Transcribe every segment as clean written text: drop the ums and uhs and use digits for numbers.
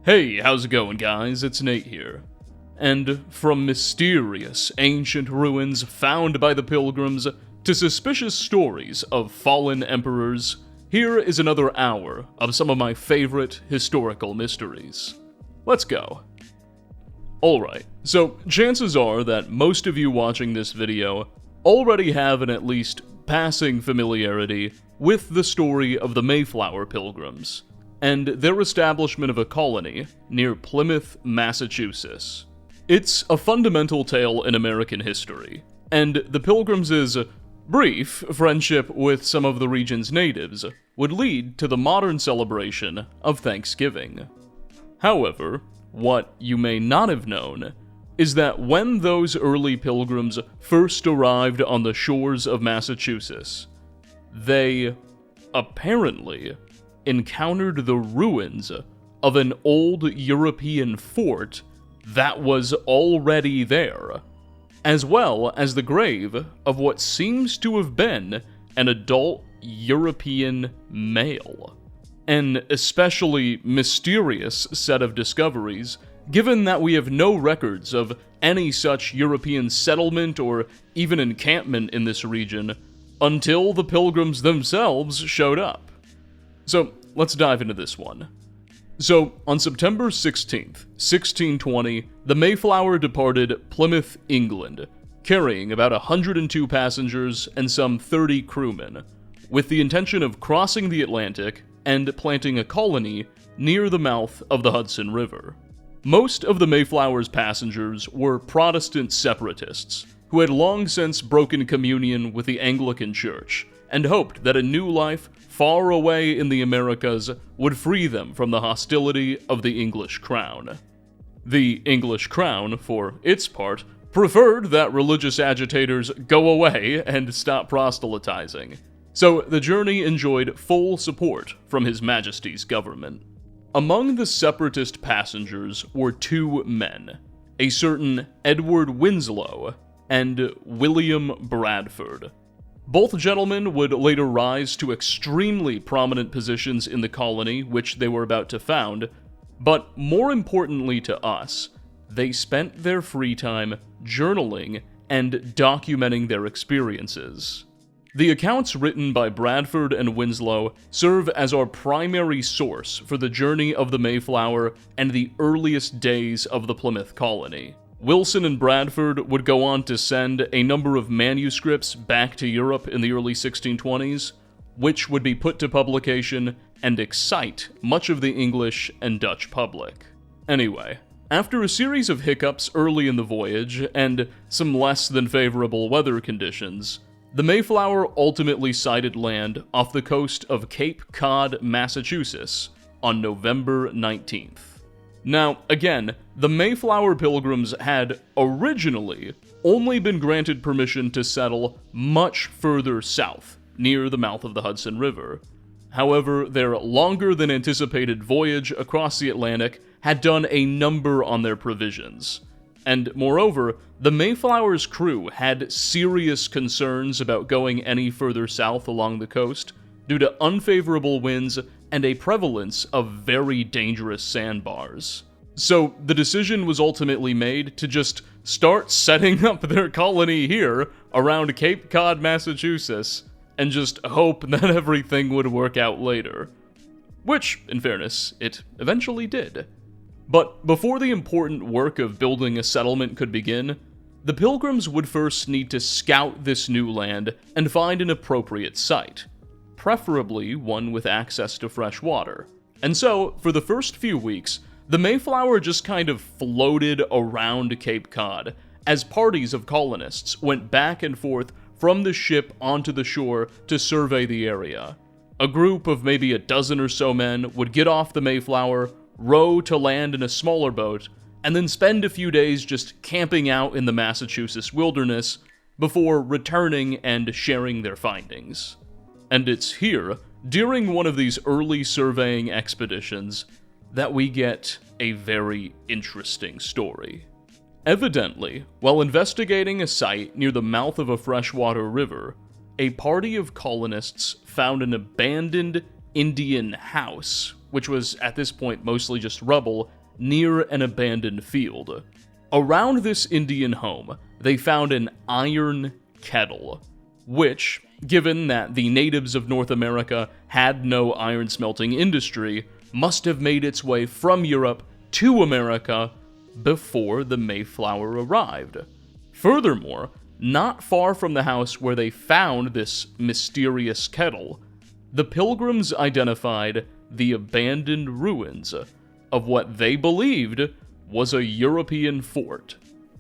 Hey, how's it going, guys? It's Nate here. And from mysterious ancient ruins found by the Pilgrims to suspicious stories of fallen emperors, here is another hour of some of my favorite historical mysteries. Let's go. Alright, so chances are that most of you watching this video already have an at least passing familiarity with the story of the Mayflower Pilgrims and their establishment of a colony near Plymouth, Massachusetts. It's a fundamental tale in American history, and the Pilgrims' brief friendship with some of the region's natives would lead to the modern celebration of Thanksgiving. However, what you may not have known is that when those early pilgrims first arrived on the shores of Massachusetts, they apparently encountered the ruins of an old European fort that was already there, as well as the grave of what seems to have been an adult European male. An especially mysterious set of discoveries, given that we have no records of any such European settlement or even encampment in this region until the Pilgrims themselves showed up. So, let's dive into this one. So, on September 16th, 1620, the Mayflower departed Plymouth, England, carrying about 102 passengers and some 30 crewmen, with the intention of crossing the Atlantic and planting a colony near the mouth of the Hudson River. Most of the Mayflower's passengers were Protestant separatists, who had long since broken communion with the Anglican Church, and hoped that a new life far away in the Americas would free them from the hostility of the English crown. The English crown, for its part, preferred that religious agitators go away and stop proselytizing, so the journey enjoyed full support from His Majesty's government. Among the separatist passengers were two men, a certain Edward Winslow and William Bradford. Both gentlemen would later rise to extremely prominent positions in the colony which they were about to found, but more importantly to us, they spent their free time journaling and documenting their experiences. The accounts written by Bradford and Winslow serve as our primary source for the journey of the Mayflower and the earliest days of the Plymouth colony. Wilson and Bradford would go on to send a number of manuscripts back to Europe in the early 1620s, which would be put to publication and excite much of the English and Dutch public. Anyway, after a series of hiccups early in the voyage and some less than favorable weather conditions, the Mayflower ultimately sighted land off the coast of Cape Cod, Massachusetts, on November 19th. Now, again, the Mayflower Pilgrims had originally only been granted permission to settle much further south, near the mouth of the Hudson River. However, their longer-than-anticipated voyage across the Atlantic had done a number on their provisions. And moreover, the Mayflower's crew had serious concerns about going any further south along the coast due to unfavorable winds and a prevalence of very dangerous sandbars. So the decision was ultimately made to just start setting up their colony here around Cape Cod, Massachusetts, and just hope that everything would work out later. Which, in fairness, it eventually did. But before the important work of building a settlement could begin, the Pilgrims would first need to scout this new land and find an appropriate site, preferably one with access to fresh water. And so, for the first few weeks, the Mayflower just kind of floated around Cape Cod, as parties of colonists went back and forth from the ship onto the shore to survey the area. A group of maybe a dozen or so men would get off the Mayflower, row to land in a smaller boat, and then spend a few days just camping out in the Massachusetts wilderness before returning and sharing their findings. And it's here, during one of these early surveying expeditions, that we get a very interesting story. Evidently, while investigating a site near the mouth of a freshwater river, a party of colonists found an abandoned Indian house, which was at this point mostly just rubble, near an abandoned field. Around this Indian home, they found an iron kettle, which, given that the natives of North America had no iron smelting industry, must have made its way from Europe to America before the Mayflower arrived. Furthermore, not far from the house where they found this mysterious kettle, the Pilgrims identified the abandoned ruins of what they believed was a European fort.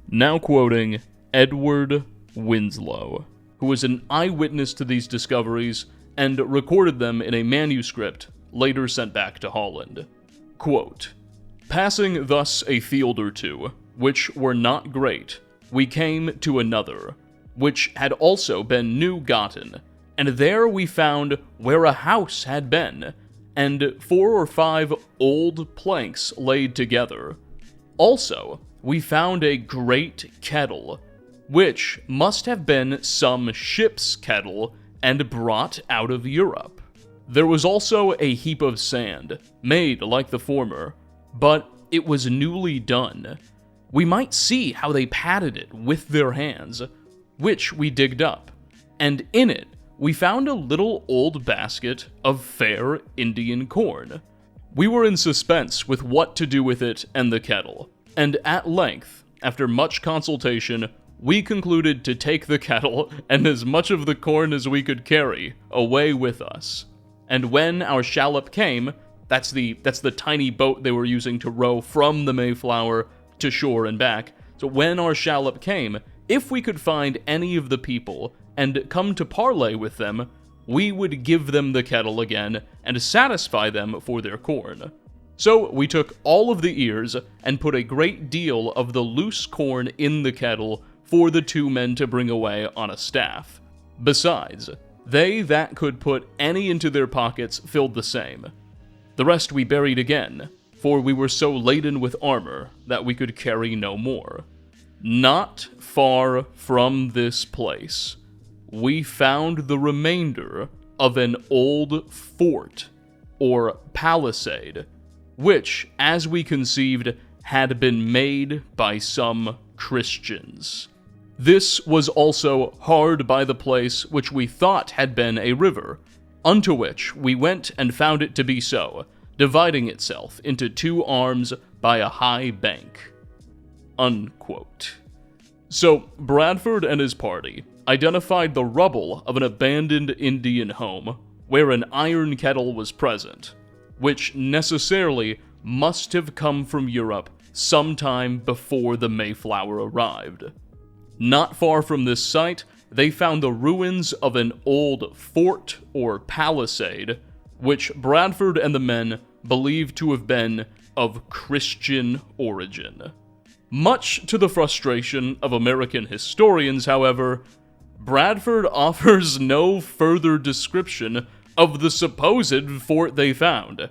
Now quoting Edward Winslow, who was an eyewitness to these discoveries and recorded them in a manuscript later sent back to Holland. Quote, "Passing thus a field or two, which were not great, we came to another, which had also been new gotten, and there we found where a house had been, and 4 or 5 old planks laid together. Also, we found a great kettle, which must have been some ship's kettle and brought out of Europe. There was also a heap of sand, made like the former, but it was newly done. We might see how they patted it with their hands, which we digged up, and in it we found a little old basket of fair Indian corn. We were in suspense with what to do with it and the kettle, and at length, after much consultation, we concluded to take the kettle and as much of the corn as we could carry away with us. And when our shallop came, that's the tiny boat they were using to row from the Mayflower to shore and back, so when our shallop came, if we could find any of the people and come to parley with them, we would give them the kettle again and satisfy them for their corn. So we took all of the ears and put a great deal of the loose corn in the kettle for the 2 men to bring away on a staff. Besides, they that could put any into their pockets filled the same. The rest we buried again, for we were so laden with armor that we could carry no more. Not far from this place, we found the remainder of an old fort, or palisade, which, as we conceived, had been made by some Christians. This was also hard by the place which we thought had been a river, unto which we went and found it to be so, dividing itself into 2 arms by a high bank." Unquote. So, Bradford and his party identified the rubble of an abandoned Indian home, where an iron kettle was present, which necessarily must have come from Europe sometime before the Mayflower arrived. Not far from this site, they found the ruins of an old fort or palisade, which Bradford and the men believed to have been of Christian origin. Much to the frustration of American historians, however, Bradford offers no further description of the supposed fort they found.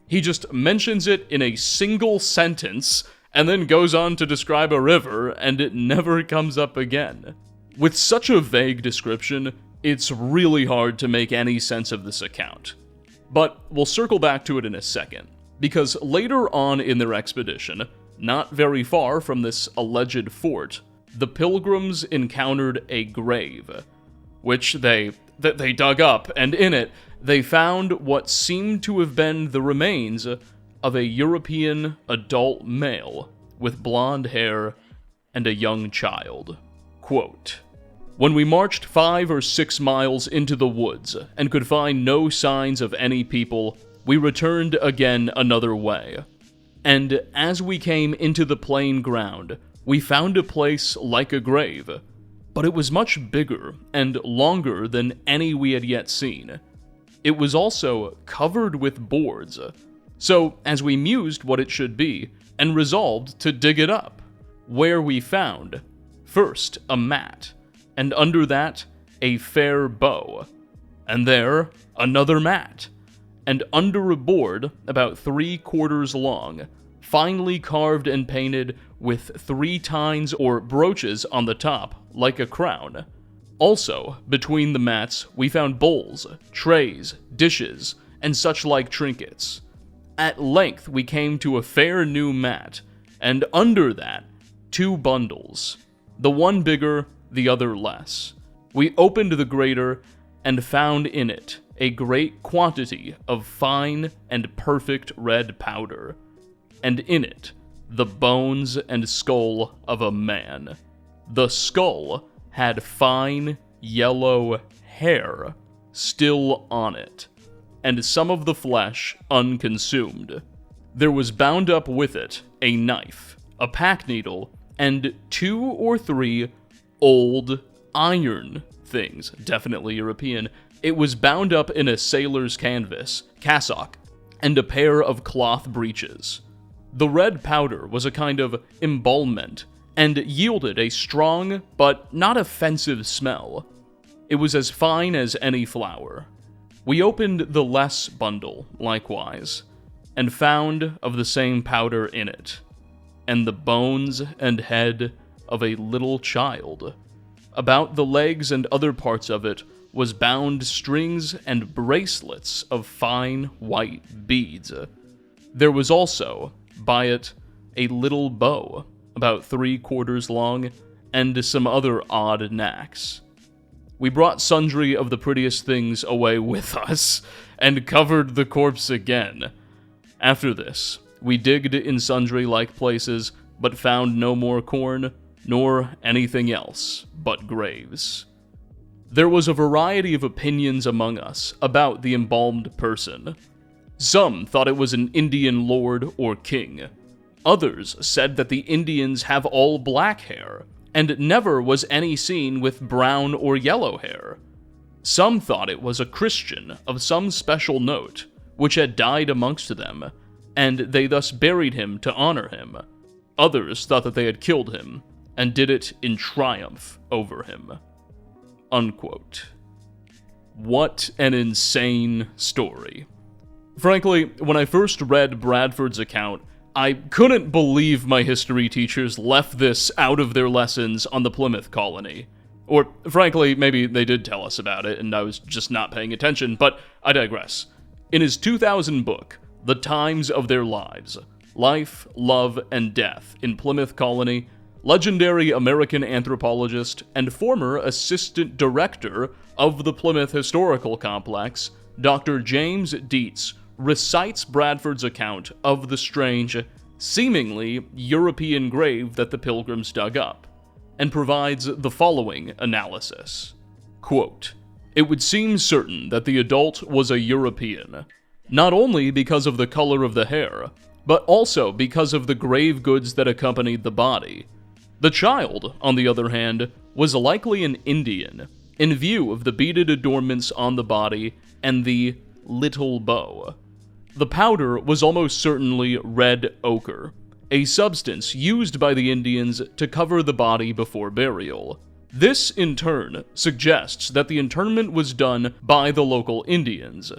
He just mentions it in a single sentence, and then goes on to describe a river, and it never comes up again. With such a vague description, it's really hard to make any sense of this account. But we'll circle back to it in a second, because later on in their expedition, not very far from this alleged fort, the Pilgrims encountered a grave, which they dug up, and in it, they found what seemed to have been the remains of a European adult male with blonde hair and a young child. Quote, "When we marched 5 or 6 miles into the woods and could find no signs of any people, we returned again another way. And as we came into the plain ground, we found a place like a grave, but it was much bigger and longer than any we had yet seen. It was also covered with boards. So, as we mused what it should be, and resolved to dig it up, where we found, first a mat, and under that, a fair bow, and there, another mat, and under a board about 3/4 long, finely carved and painted with 3 tines or brooches on the top, like a crown. Also, between the mats, we found bowls, trays, dishes, and such like trinkets. At length we came to a fair new mat, and under that, 2 bundles, the one bigger, the other less. We opened the greater, and found in it a great quantity of fine and perfect red powder, and in it the bones and skull of a man. The skull had fine yellow hair still on it, and some of the flesh unconsumed. There was bound up with it a knife, a pack needle, and 2 or 3 old iron things, definitely European. It was bound up in a sailor's canvas, cassock, and a pair of cloth breeches. The red powder was a kind of embalmment, and yielded a strong but not offensive smell. It was as fine as any flower. We opened the less bundle, likewise, and found of the same powder in it, and the bones and head of a little child. About the legs and other parts of it was bound strings and bracelets of fine white beads. There was also, by it, a little bow, about 3/4 long, and some other odd knacks. We brought sundry of the prettiest things away with us, and covered the corpse again. After this, we digged in sundry like places, but found no more corn, nor anything else but graves. There was a variety of opinions among us about the embalmed person. Some thought it was an Indian lord or king. Others said that the Indians have all black hair, and never was any seen with brown or yellow hair. Some thought it was a Christian of some special note, which had died amongst them, and they thus buried him to honor him. Others thought that they had killed him, and did it in triumph over him." Unquote. What an insane story. Frankly, when I first read Bradford's account, I couldn't believe my history teachers left this out of their lessons on the Plymouth colony. Or, frankly, maybe they did tell us about it and I was just not paying attention, but I digress. In his 2000 book, The Times of Their Lives, Life, Love, and Death in Plymouth Colony, legendary American anthropologist and former assistant director of the Plymouth Historical Complex, Dr. James Dietz recites Bradford's account of the strange, seemingly European grave that the pilgrims dug up, and provides the following analysis. Quote, "It would seem certain that the adult was a European, not only because of the color of the hair, but also because of the grave goods that accompanied the body. The child, on the other hand, was likely an Indian, in view of the beaded adornments on the body and the little bow. The powder was almost certainly red ochre, a substance used by the Indians to cover the body before burial. This, in turn, suggests that the interment was done by the local Indians.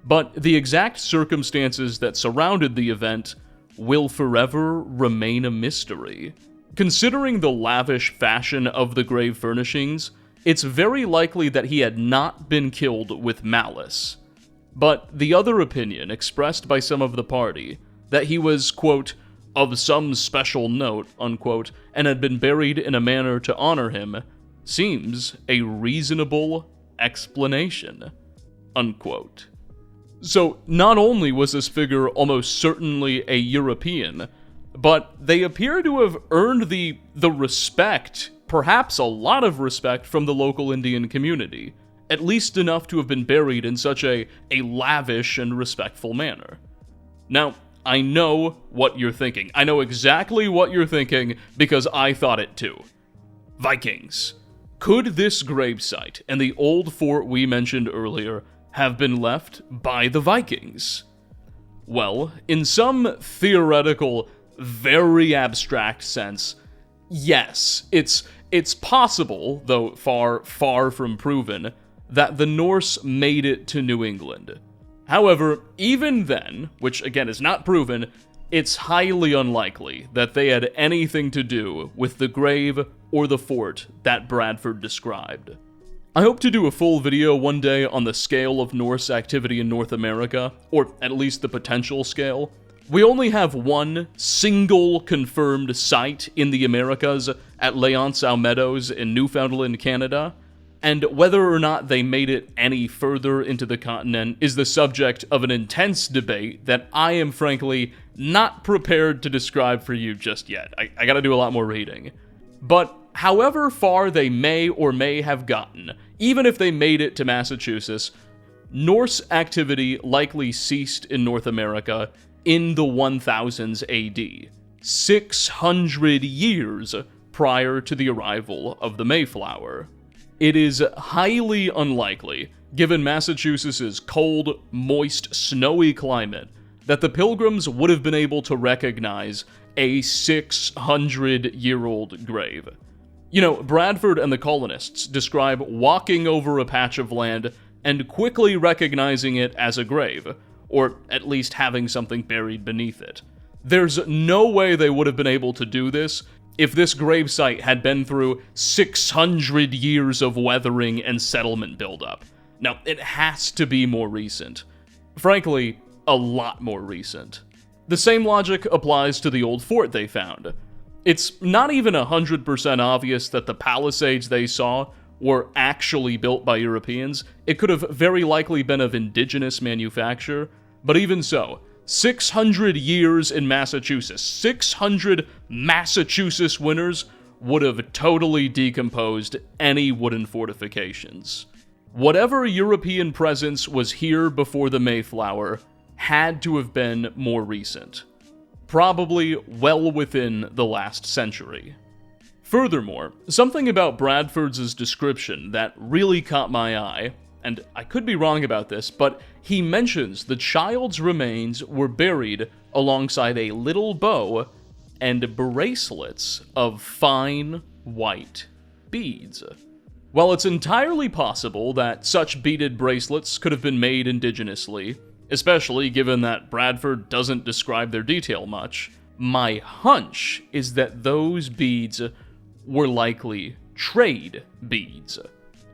But the exact circumstances that surrounded the event will forever remain a mystery. Considering the lavish fashion of the grave furnishings, it's very likely that he had not been killed with malice. But the other opinion expressed by some of the party, that he was, quote, of some special note, unquote, and had been buried in a manner to honor him, seems a reasonable explanation, unquote. So, not only was this figure almost certainly a European, but they appear to have earned the respect, perhaps a lot of respect, from the local Indian community, at least enough to have been buried in such a lavish and respectful manner. Now, I know what you're thinking. I know exactly what you're thinking, because I thought it too. Vikings. Could this gravesite and the old fort we mentioned earlier have been left by the Vikings? Well, in some theoretical, very abstract sense, yes, it's possible, though far, far from proven, that the Norse made it to New England. However, even then, which again is not proven, it's highly unlikely that they had anything to do with the grave or the fort that Bradford described. I hope to do a full video one day on the scale of Norse activity in North America, or at least the potential scale. We only have one single confirmed site in the Americas at Leonceau Meadows in Newfoundland, Canada, and whether or not they made it any further into the continent is the subject of an intense debate that I am frankly not prepared to describe for you just yet. I gotta do a lot more reading. But however far they may or may have gotten, even if they made it to Massachusetts, Norse activity likely ceased in North America in the 1000s AD, 600 years prior to the arrival of the Mayflower. It is highly unlikely, given Massachusetts' cold, moist, snowy climate, that the Pilgrims would have been able to recognize a 600-year-old grave. You know, Bradford and the colonists describe walking over a patch of land and quickly recognizing it as a grave, or at least having something buried beneath it. There's no way they would have been able to do this if this gravesite had been through 600 years of weathering and settlement buildup. Now, it has to be more recent. Frankly, a lot more recent. The same logic applies to the old fort they found. It's not even 100% obvious that the palisades they saw were actually built by Europeans. It could have very likely been of indigenous manufacture, but even so, 600 years in Massachusetts, 600 Massachusetts winters would have totally decomposed any wooden fortifications. Whatever European presence was here before the Mayflower had to have been more recent, probably well within the last century. Furthermore, something about Bradford's description that really caught my eye, and I could be wrong about this, but he mentions the child's remains were buried alongside a little bow and bracelets of fine white beads. While it's entirely possible that such beaded bracelets could have been made indigenously, especially given that Bradford doesn't describe their detail much, my hunch is that those beads were likely trade beads.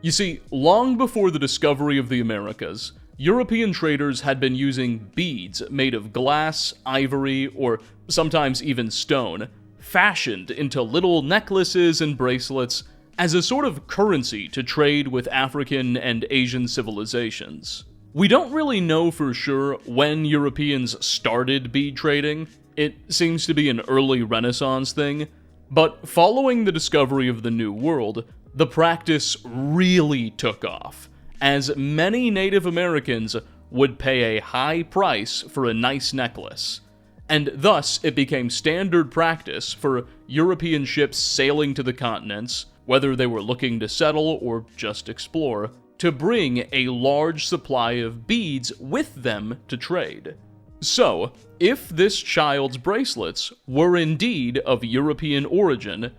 You see, long before the discovery of the Americas, European traders had been using beads made of glass, ivory, or sometimes even stone, fashioned into little necklaces and bracelets as a sort of currency to trade with African and Asian civilizations. We don't really know for sure when Europeans started bead trading. It seems to be an early Renaissance thing, but following the discovery of the New World, the practice really took off, as many Native Americans would pay a high price for a nice necklace, and thus it became standard practice for European ships sailing to the continents, whether they were looking to settle or just explore, to bring a large supply of beads with them to trade. So, if this child's bracelets were indeed of European origin,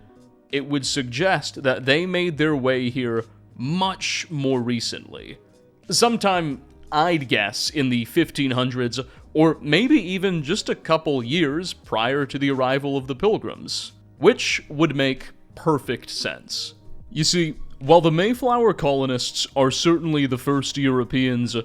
it would suggest that they made their way here much more recently. Sometime, I'd guess, in the 1500s, or maybe even just a couple years prior to the arrival of the Pilgrims, which would make perfect sense. You see, while the Mayflower colonists are certainly the first Europeans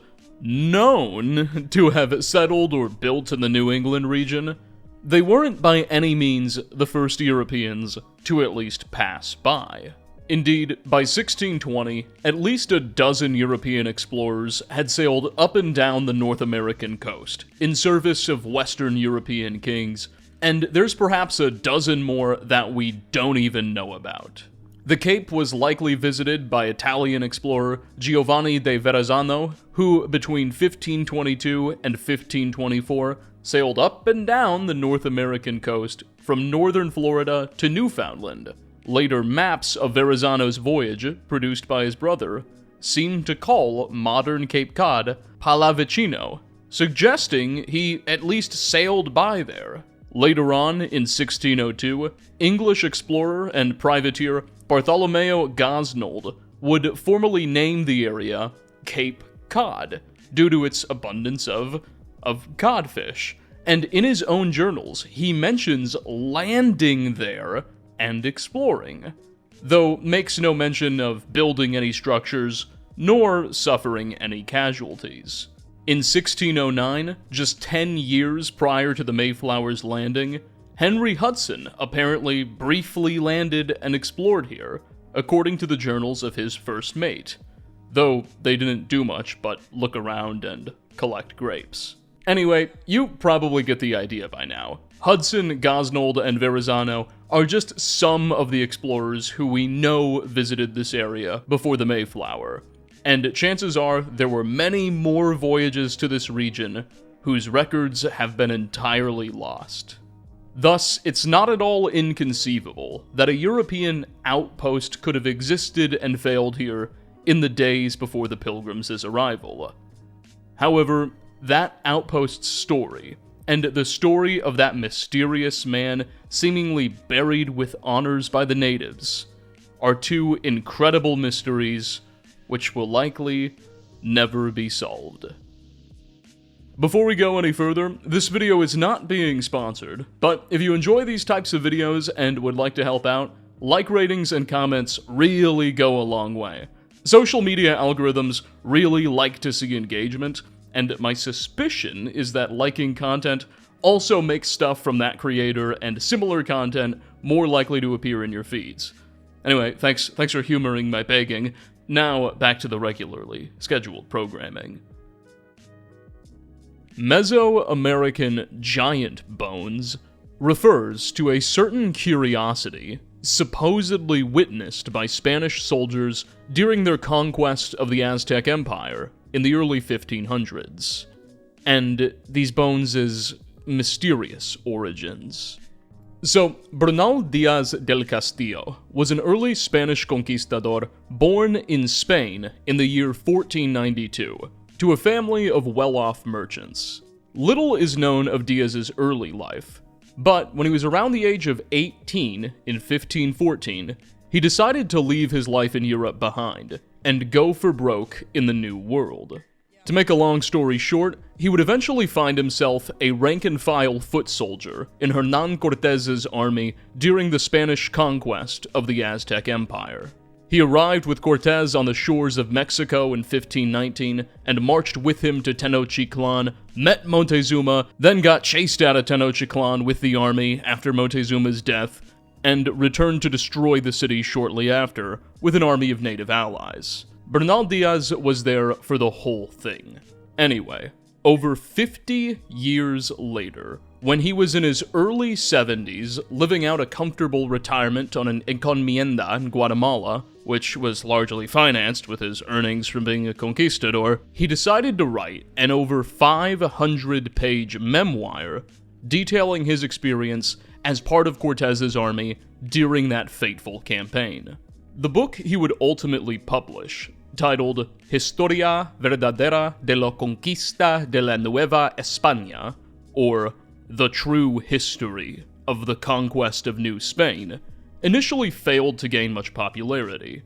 known to have settled or built in the New England region, they weren't by any means the first Europeans to at least pass by. Indeed, by 1620, at least a dozen European explorers had sailed up and down the North American coast, in service of Western European kings, and there's perhaps a dozen more that we don't even know about. The Cape was likely visited by Italian explorer Giovanni de Verrazzano, who between 1522 and 1524 sailed up and down the North American coast from northern Florida to Newfoundland. Later maps of Verrazzano's voyage, produced by his brother, seem to call modern Cape Cod Pallavicino, suggesting he at least sailed by there. Later on, in 1602, English explorer and privateer Bartholomew Gosnold would formally name the area Cape Cod, due to its abundance of codfish, and in his own journals, he mentions landing there and exploring. though makes no mention of building any structures, nor suffering any casualties. In 1609, just 10 years prior to the Mayflower's landing, Henry Hudson apparently briefly landed and explored here, according to the journals of his first mate, though they didn't do much but look around and collect grapes. Anyway, you probably get the idea by now. Hudson, Gosnold, and Verrazano are just some of the explorers who we know visited this area before the Mayflower, and chances are there were many more voyages to this region whose records have been entirely lost. Thus, it's not at all inconceivable that a European outpost could have existed and failed here in the days before the Pilgrims' arrival. However, that outpost's story, and the story of that mysterious man seemingly buried with honors by the natives, are two incredible mysteries which will likely never be solved. Before we go any further, this video is not being sponsored, but if you enjoy these types of videos and would like to help out, like ratings and comments really go a long way. Social media algorithms really like to see engagement, and my suspicion is that liking content also makes stuff from that creator and similar content more likely to appear in your feeds. Anyway, thanks for humoring my begging. Now, back to the regularly scheduled programming. Mesoamerican giant bones refers to a certain curiosity supposedly witnessed by Spanish soldiers during their conquest of the Aztec Empire in the early 1500s, and these bones' mysterious origins. So, Bernal Diaz del Castillo was an early Spanish conquistador born in Spain in the year 1492 to a family of well-off merchants. Little is known of Diaz's early life, but when he was around the age of 18 in 1514, he decided to leave his life in Europe behind and go for broke in the New World. To make a long story short, he would eventually find himself a rank-and-file foot soldier in Hernan Cortez's army during the Spanish conquest of the Aztec Empire. He arrived with Cortez on the shores of Mexico in 1519 and marched with him to Tenochtitlan, met Montezuma, then got chased out of Tenochtitlan with the army after Montezuma's death, and returned to destroy the city shortly after with an army of native allies. Bernal Diaz was there for the whole thing. Anyway, over 50 years later, when he was in his early 70s, living out a comfortable retirement on an encomienda in Guatemala, which was largely financed with his earnings from being a conquistador, he decided to write an over 500-page memoir detailing his experience as part of Cortez's army during that fateful campaign. The book he would ultimately publish, titled Historia Verdadera de la Conquista de la Nueva España, or The True History of the Conquest of New Spain, initially failed to gain much popularity,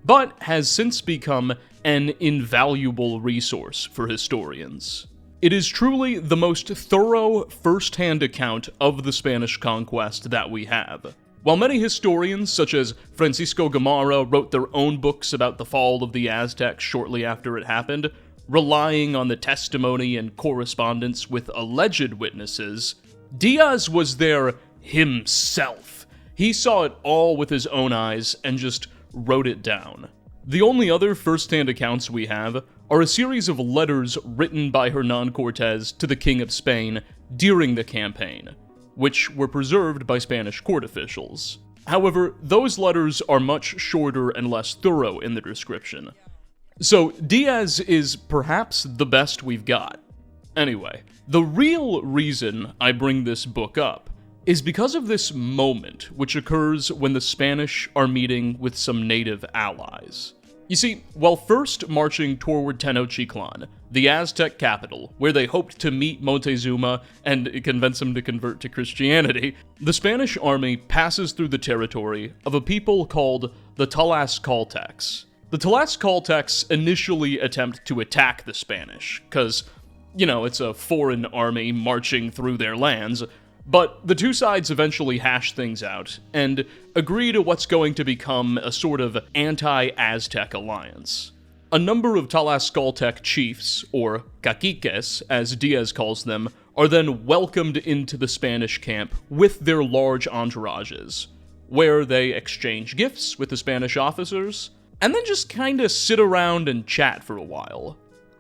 but has since become an invaluable resource for historians. It is truly the most thorough first-hand account of the Spanish conquest that we have. While many historians, such as Francisco Gamarra, wrote their own books about the fall of the Aztecs shortly after it happened, relying on the testimony and correspondence with alleged witnesses, Diaz was there himself. He saw it all with his own eyes and just wrote it down. The only other first-hand accounts we have are a series of letters written by Hernan Cortez to the King of Spain during the campaign, which were preserved by Spanish court officials. However, those letters are much shorter and less thorough in their description. So, Diaz is perhaps the best we've got. Anyway, the real reason I bring this book up is because of this moment which occurs when the Spanish are meeting with some native allies. You see, while first marching toward Tenochtitlan, the Aztec capital, where they hoped to meet Montezuma and convince him to convert to Christianity, the Spanish army passes through the territory of a people called the Tlaxcaltecs. The Tlaxcaltecs initially attempt to attack the Spanish, because, it's a foreign army marching through their lands, But the two sides eventually hash things out and agree to what's going to become a sort of anti-Aztec alliance. A number of Tlaxcaltec chiefs, or caciques as Diaz calls them, are then welcomed into the Spanish camp with their large entourages, where they exchange gifts with the Spanish officers, and then just kinda sit around and chat for a while.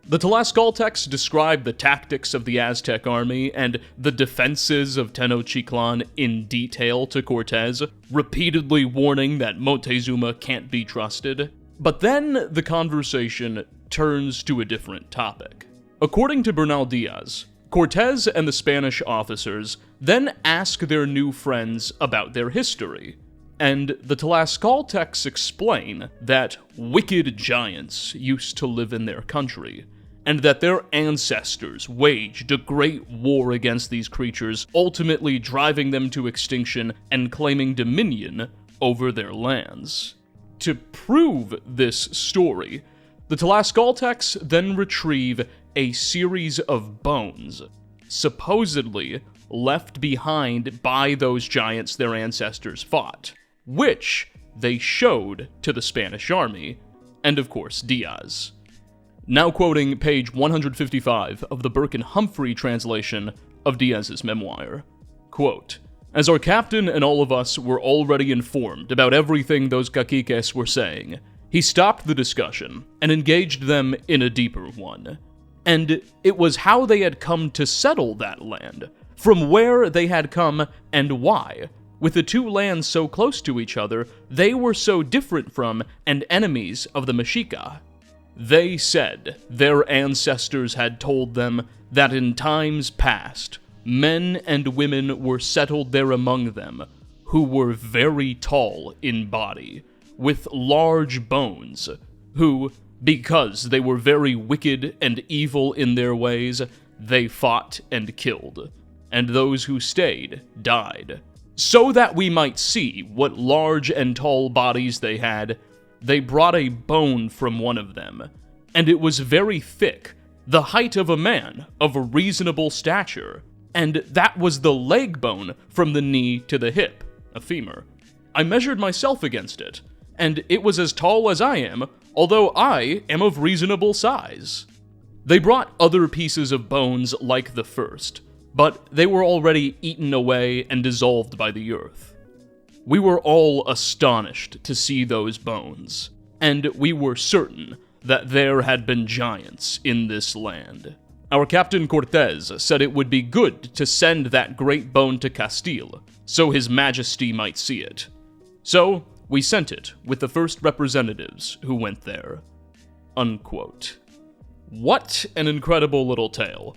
The Tlaxcaltecs describe the tactics of the Aztec army and the defenses of Tenochtitlan in detail to Cortez, repeatedly warning that Montezuma can't be trusted. But then the conversation turns to a different topic. According to Bernal Diaz, Cortez and the Spanish officers then ask their new friends about their history, and the Tlaxcaltecs explain that wicked giants used to live in their country, and that their ancestors waged a great war against these creatures, ultimately driving them to extinction and claiming dominion over their lands. To prove this story, the Tlaxcaltecs then retrieve a series of bones, supposedly left behind by those giants their ancestors fought, which they showed to the Spanish army, and of course Diaz. Now quoting page 155 of the Burke and Humphrey translation of Diaz's memoir, quote, "As our captain and all of us were already informed about everything those caciques were saying, he stopped the discussion and engaged them in a deeper one. And it was how they had come to settle that land, from where they had come and why. With the two lands so close to each other, they were so different from and enemies of the Mexica. They said their ancestors had told them that in times past, men and women were settled there among them, who were very tall in body, with large bones, who, because they were very wicked and evil in their ways, they fought and killed, and those who stayed died. So that we might see what large and tall bodies they had, they brought a bone from one of them, and it was very thick, the height of a man of a reasonable stature, and that was the leg bone from the knee to the hip, a femur. I measured myself against it, and it was as tall as I am, although I am of reasonable size. They brought other pieces of bones like the first, but they were already eaten away and dissolved by the earth. We were all astonished to see those bones, and we were certain that there had been giants in this land. Our Captain Cortez said it would be good to send that great bone to Castile, so His Majesty might see it. So, we sent it with the first representatives who went there." Unquote. What an incredible little tale.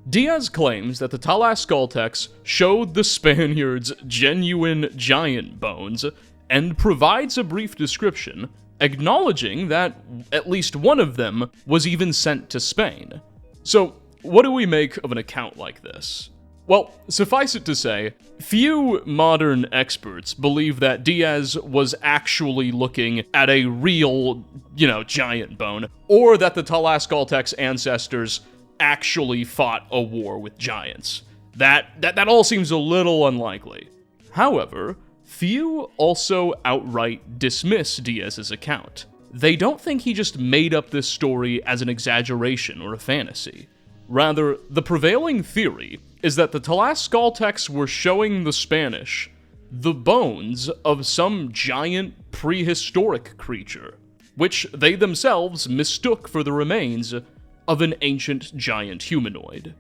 Diaz claims that the Tlaxcaltecs showed the Spaniards genuine giant bones, and provides a brief description, acknowledging that at least one of them was even sent to Spain. So, what do we make of an account like this? Well, suffice it to say, few modern experts believe that Diaz was actually looking at a real, giant bone, or that the Tlaxcaltecs' ancestors actually fought a war with giants. That all seems a little unlikely. However, few also outright dismiss Diaz's account. They don't think he just made up this story as an exaggeration or a fantasy. Rather, the prevailing theory is that the Tlaxcaltecs were showing the Spanish the bones of some giant prehistoric creature, which they themselves mistook for the remains of an ancient giant humanoid.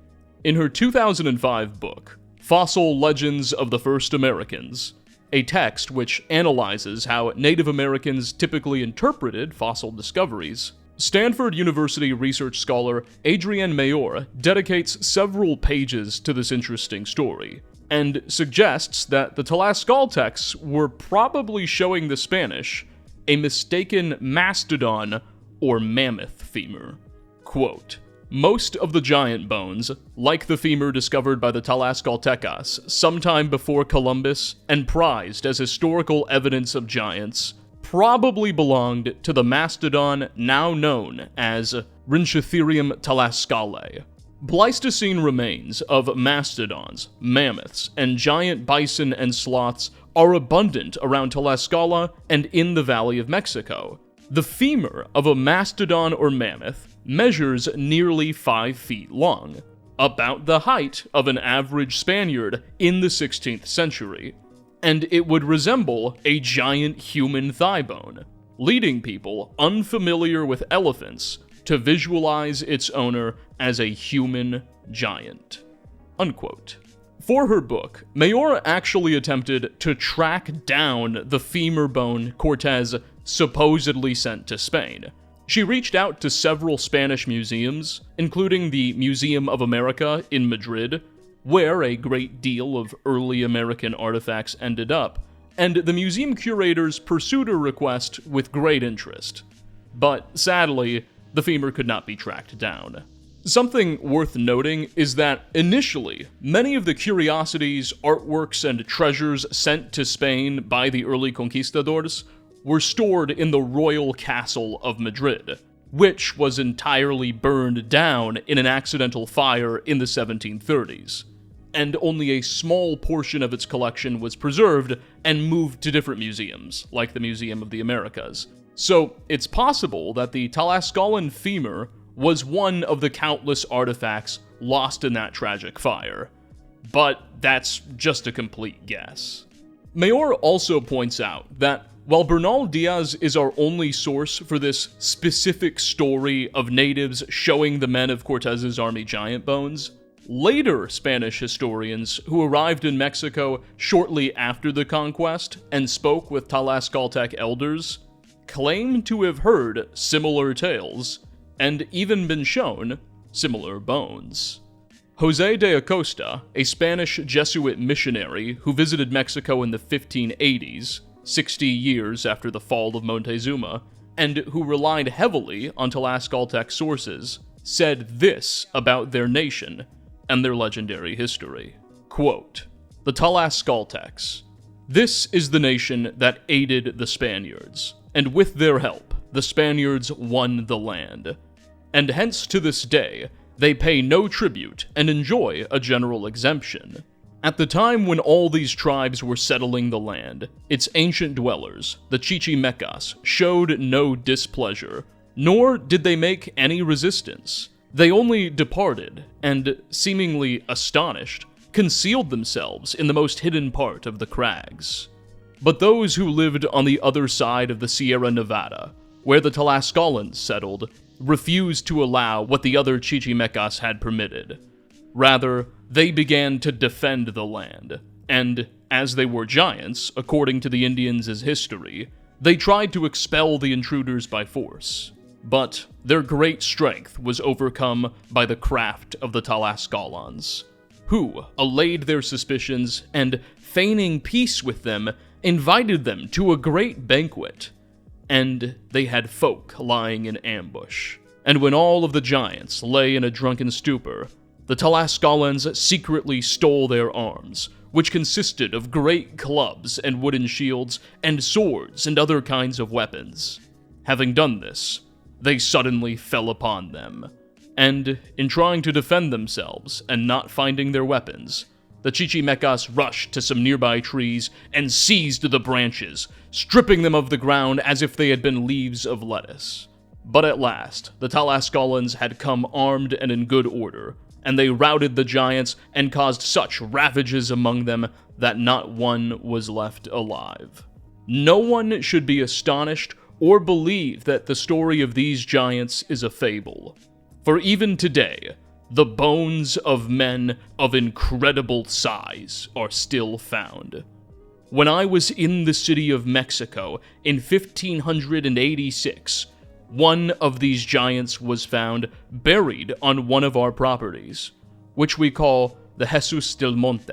In her 2005 book, Fossil Legends of the First Americans, a text which analyzes how Native Americans typically interpreted fossil discoveries, Stanford University research scholar Adrienne Mayor dedicates several pages to this interesting story, and suggests that the Tlaxcaltecs were probably showing the Spanish a mistaken mastodon or mammoth femur. Quote, "Most of the giant bones, like the femur discovered by the Tlaxcaltecas sometime before Columbus and prized as historical evidence of giants, probably belonged to the mastodon now known as Rhinchotherium tlaxcale, Pleistocene remains of mastodons, mammoths, and giant bison and sloths are abundant around Tlaxcala and in the Valley of Mexico. The femur of a mastodon or mammoth measures nearly 5 feet long, about the height of an average Spaniard in the 16th century, and it would resemble a giant human thigh bone, leading people unfamiliar with elephants to visualize its owner as a human giant." Unquote. For her book, Mayora actually attempted to track down the femur bone Cortez supposedly sent to Spain. She reached out to several Spanish museums, including the Museum of America in Madrid, where a great deal of early American artifacts ended up, and the museum curators pursued her request with great interest. But sadly, the femur could not be tracked down. Something worth noting is that, initially, many of the curiosities, artworks, and treasures sent to Spain by the early conquistadors were stored in the royal castle of Madrid, which was entirely burned down in an accidental fire in the 1730s, and only a small portion of its collection was preserved and moved to different museums, like the Museum of the Americas. So, it's possible that the Tlaxcalan femur was one of the countless artifacts lost in that tragic fire. But that's just a complete guess. Mayora also points out that while Bernal Diaz is our only source for this specific story of natives showing the men of Cortez's army giant bones, later Spanish historians who arrived in Mexico shortly after the conquest and spoke with Tlaxcaltec elders claim to have heard similar tales and even been shown similar bones. José de Acosta, a Spanish Jesuit missionary who visited Mexico in the 1580s, 60 years after the fall of Montezuma, and who relied heavily on Tlaxcaltec sources, said this about their nation and their legendary history. Quote, "The Tlaxcaltecs. This is the nation that aided the Spaniards, and with their help, the Spaniards won the land. And hence to this day, they pay no tribute and enjoy a general exemption. At the time when all these tribes were settling the land, its ancient dwellers, the Chichimecas, showed no displeasure, nor did they make any resistance. They only departed, and, seemingly astonished, concealed themselves in the most hidden part of the crags. But those who lived on the other side of the Sierra Nevada, where the Tlaxcalans settled, refused to allow what the other Chichimecas had permitted. Rather, they began to defend the land, and, as they were giants, according to the Indians' history, they tried to expel the intruders by force. But their great strength was overcome by the craft of the Tlaxcalans, who allayed their suspicions and, feigning peace with them, invited them to a great banquet. And they had folk lying in ambush. And when all of the giants lay in a drunken stupor, the Tlaxcalans secretly stole their arms, which consisted of great clubs and wooden shields, and swords and other kinds of weapons. Having done this, they suddenly fell upon them, and, in trying to defend themselves and not finding their weapons, the Chichimecas rushed to some nearby trees and seized the branches, stripping them of the ground as if they had been leaves of lettuce. But at last, the Tlaxcalans had come armed and in good order, and they routed the giants and caused such ravages among them that not one was left alive. No one should be astonished or believe that the story of these giants is a fable. For even today, the bones of men of incredible size are still found. When I was in the city of Mexico in 1586, one of these giants was found buried on one of our properties, which we call the Jesus del Monte,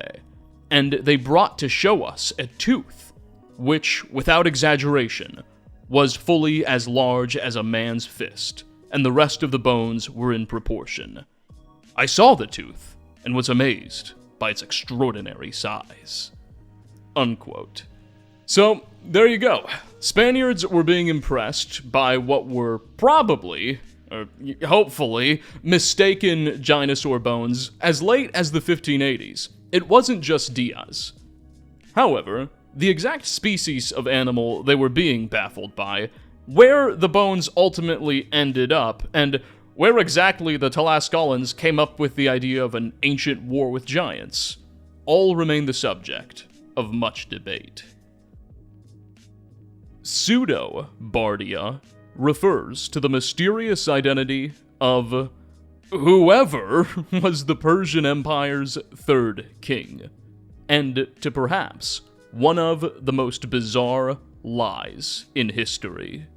and they brought to show us a tooth, which, without exaggeration, was fully as large as a man's fist, and the rest of the bones were in proportion. I saw the tooth, and was amazed by its extraordinary size." Unquote. So, there you go. Spaniards were being impressed by what were probably, hopefully, mistaken dinosaur bones as late as the 1580s. It wasn't just Diaz. However, the exact species of animal they were being baffled by, where the bones ultimately ended up, and where exactly the Tlascalans came up with the idea of an ancient war with giants, all remain the subject of much debate. Pseudo-Bardiya refers to the mysterious identity of whoever was the Persian Empire's third king, and to perhaps one of the most bizarre lies in history.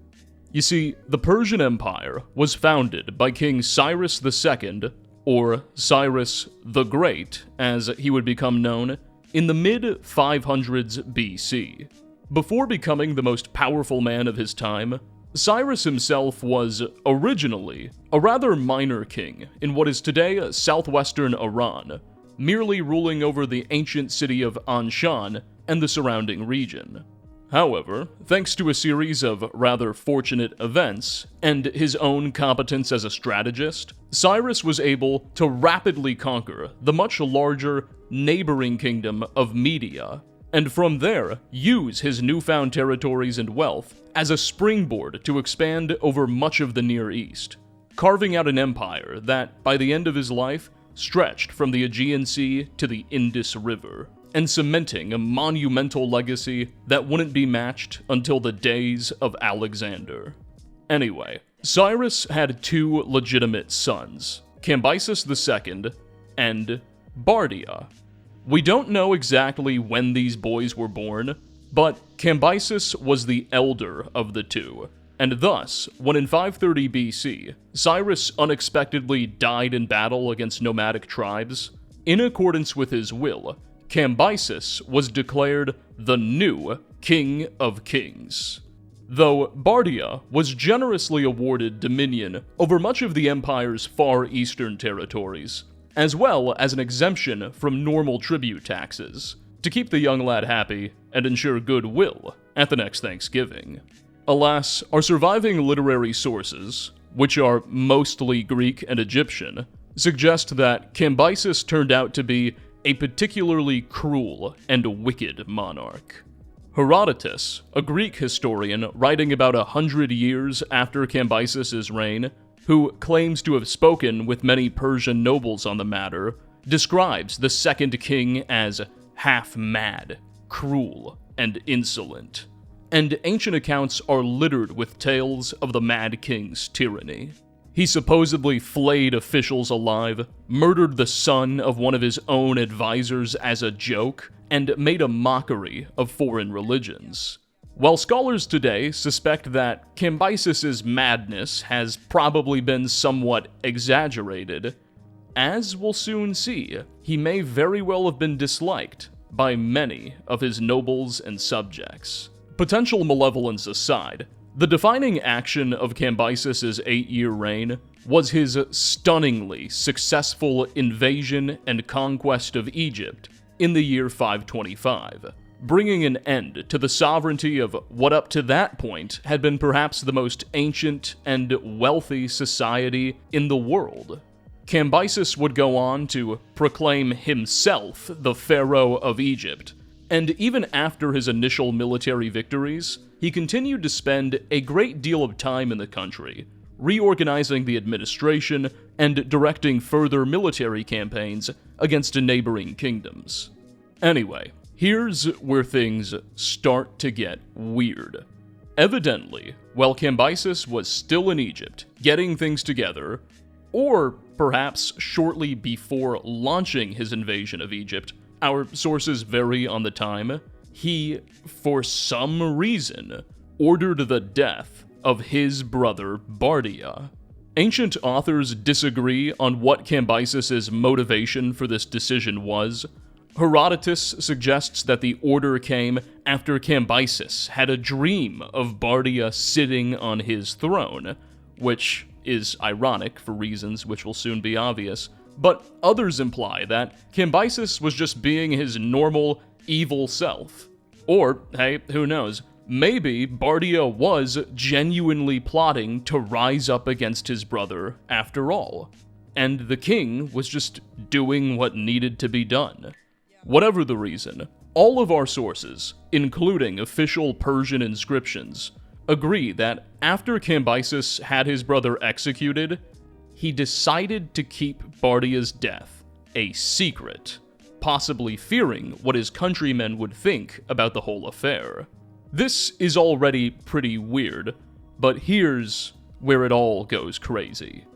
You see, the Persian Empire was founded by King Cyrus II, or Cyrus the Great, as he would become known, in the mid-500s BC. Before becoming the most powerful man of his time, Cyrus himself was originally a rather minor king in what is today southwestern Iran, merely ruling over the ancient city of Anshan and the surrounding region. However, thanks to a series of rather fortunate events and his own competence as a strategist, Cyrus was able to rapidly conquer the much larger neighboring kingdom of Media, and from there use his newfound territories and wealth as a springboard to expand over much of the Near East, carving out an empire that, by the end of his life, stretched from the Aegean Sea to the Indus River, and cementing a monumental legacy that wouldn't be matched until the days of Alexander. Anyway, Cyrus had two legitimate sons, Cambyses II and Bardiya. We don't know exactly when these boys were born, but Cambyses was the elder of the two, and thus, when in 530 BC, Cyrus unexpectedly died in battle against nomadic tribes, in accordance with his will, Cambyses was declared the new King of Kings. Though Bardiya was generously awarded dominion over much of the empire's far eastern territories, as well as an exemption from normal tribute taxes, to keep the young lad happy and ensure goodwill at the next Thanksgiving. Alas, our surviving literary sources, which are mostly Greek and Egyptian, suggest that Cambyses turned out to be a particularly cruel and wicked monarch. Herodotus, a Greek historian writing about 100 years after Cambyses' reign, who claims to have spoken with many Persian nobles on the matter, describes the second king as half-mad, cruel, and insolent, and ancient accounts are littered with tales of the Mad King's tyranny. He supposedly flayed officials alive, murdered the son of one of his own advisors as a joke, and made a mockery of foreign religions. While scholars today suspect that Cambyses' madness has probably been somewhat exaggerated, as we'll soon see, he may very well have been disliked by many of his nobles and subjects. Potential malevolence aside, the defining action of Cambyses' 8-year reign was his stunningly successful invasion and conquest of Egypt in the year 525, bringing an end to the sovereignty of what up to that point had been perhaps the most ancient and wealthy society in the world. Cambyses would go on to proclaim himself the Pharaoh of Egypt, and even after his initial military victories, he continued to spend a great deal of time in the country, reorganizing the administration and directing further military campaigns against neighboring kingdoms. Anyway, here's where things start to get weird. Evidently, while Cambyses was still in Egypt, getting things together, or perhaps shortly before launching his invasion of Egypt, our sources vary on the time, he, for some reason, ordered the death of his brother Bardiya. Ancient authors disagree on what Cambyses' motivation for this decision was. Herodotus suggests that the order came after Cambyses had a dream of Bardiya sitting on his throne, which is ironic for reasons which will soon be obvious, but others imply that Cambyses was just being his normal, evil self. Or, hey, who knows, maybe Bardiya was genuinely plotting to rise up against his brother after all, and the king was just doing what needed to be done. Whatever the reason, all of our sources, including official Persian inscriptions, agree that after Cambyses had his brother executed, he decided to keep Bardiya's death a secret, possibly fearing what his countrymen would think about the whole affair. This is already pretty weird, but here's where it all goes crazy.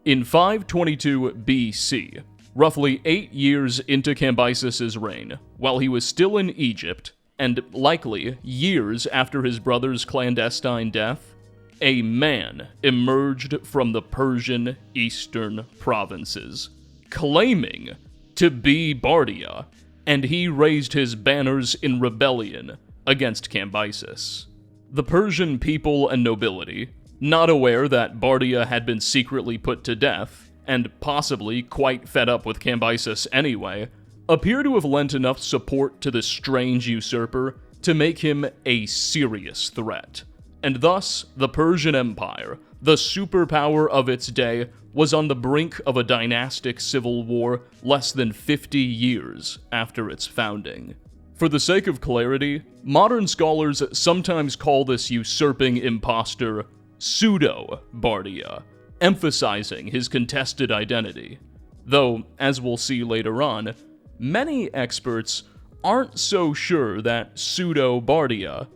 In 522 BC, roughly 8 years into Cambyses' reign, while he was still in Egypt, and likely years after his brother's clandestine death, a man emerged from the Persian eastern provinces, claiming to be Bardiya, and he raised his banners in rebellion against Cambyses. The Persian people and nobility, not aware that Bardiya had been secretly put to death, and possibly quite fed up with Cambyses anyway, appear to have lent enough support to the strange usurper to make him a serious threat. And thus, the Persian Empire, the superpower of its day, was on the brink of a dynastic civil war less than 50 years after its founding. For the sake of clarity, modern scholars sometimes call this usurping impostor Pseudo-Bardiya, emphasizing his contested identity. Though, as we'll see later on, many experts aren't so sure that Pseudo-Bardiya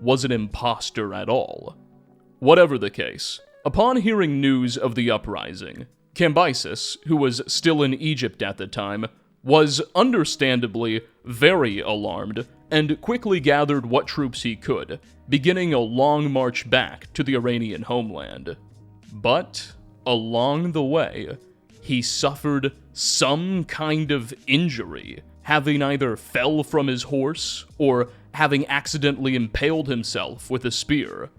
was an impostor at all. Whatever the case, upon hearing news of the uprising, Cambyses, who was still in Egypt at the time, was understandably very alarmed and quickly gathered what troops he could, beginning a long march back to the Iranian homeland. But along the way, he suffered some kind of injury, having either fell from his horse or having accidentally impaled himself with a spear,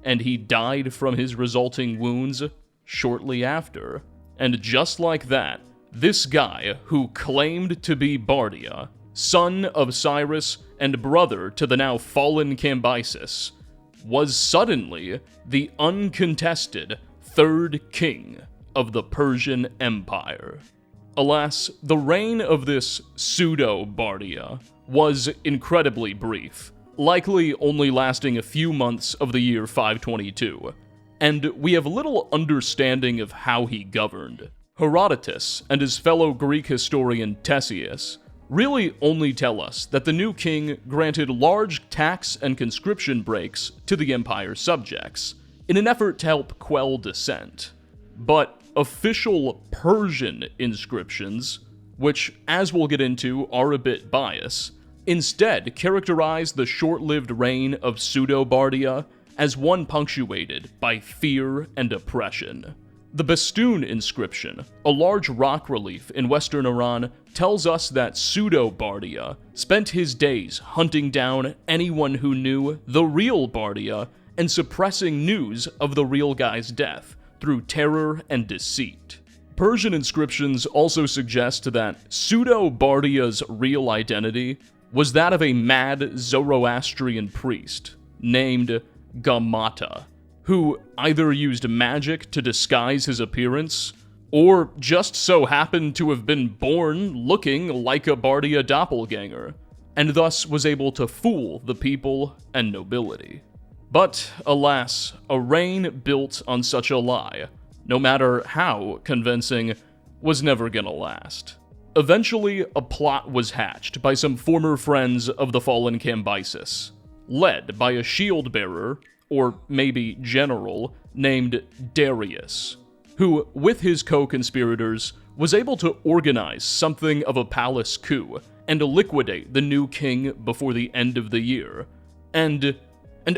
and he died from his resulting wounds shortly after. And just like that, this guy, who claimed to be Bardiya, son of Cyrus and brother to the now fallen Cambyses, was suddenly the uncontested third king of the Persian Empire. Alas, the reign of this Pseudo-Bardiya was incredibly brief, likely only lasting a few months of the year 522, and we have little understanding of how he governed. Herodotus and his fellow Greek historian Ctesias really only tell us that the new king granted large tax and conscription breaks to the empire's subjects, in an effort to help quell dissent. But official Persian inscriptions, which, as we'll get into, are a bit biased, instead characterize the short-lived reign of Pseudo-Bardiya as one punctuated by fear and oppression. The Bestoun inscription, a large rock relief in western Iran, tells us that Pseudo-Bardiya spent his days hunting down anyone who knew the real Bardiya and suppressing news of the real guy's death through terror and deceit. Persian inscriptions also suggest that Pseudo-Bardiya's real identity was that of a mad Zoroastrian priest named Gamata, who either used magic to disguise his appearance, or just so happened to have been born looking like a Bardiya doppelganger, and thus was able to fool the people and nobility. But, alas, a reign built on such a lie, no matter how convincing, was never gonna last. Eventually, a plot was hatched by some former friends of the fallen Cambyses, led by a shield-bearer, or maybe general, named Darius, who, with his co-conspirators, was able to organize something of a palace coup and liquidate the new king before the end of the year. And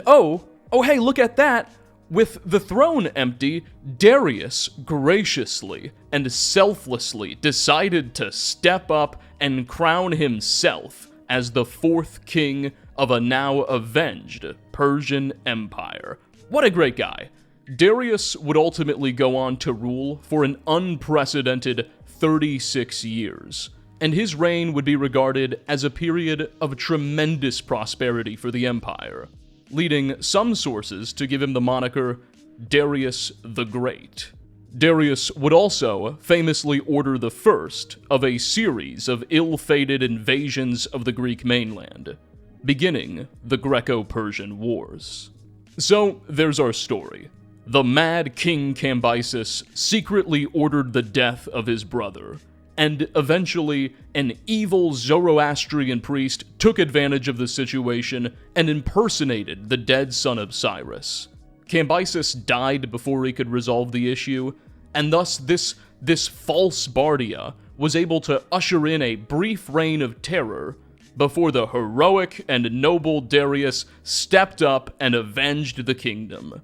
oh hey, look at that! With the throne empty, Darius graciously and selflessly decided to step up and crown himself as the fourth king of a now avenged Persian Empire. What a great guy. Darius would ultimately go on to rule for an unprecedented 36 years, and his reign would be regarded as a period of tremendous prosperity for the empire. leading some sources to give him the moniker Darius the Great. Darius would also famously order the first of a series of ill-fated invasions of the Greek mainland, beginning the Greco-Persian Wars. So, there's our story. The mad King Cambyses secretly ordered the death of his brother, and eventually, an evil Zoroastrian priest took advantage of the situation and impersonated the dead son of Cyrus. Cambyses died before he could resolve the issue, and thus this false Bardiya was able to usher in a brief reign of terror before the heroic and noble Darius stepped up and avenged the kingdom.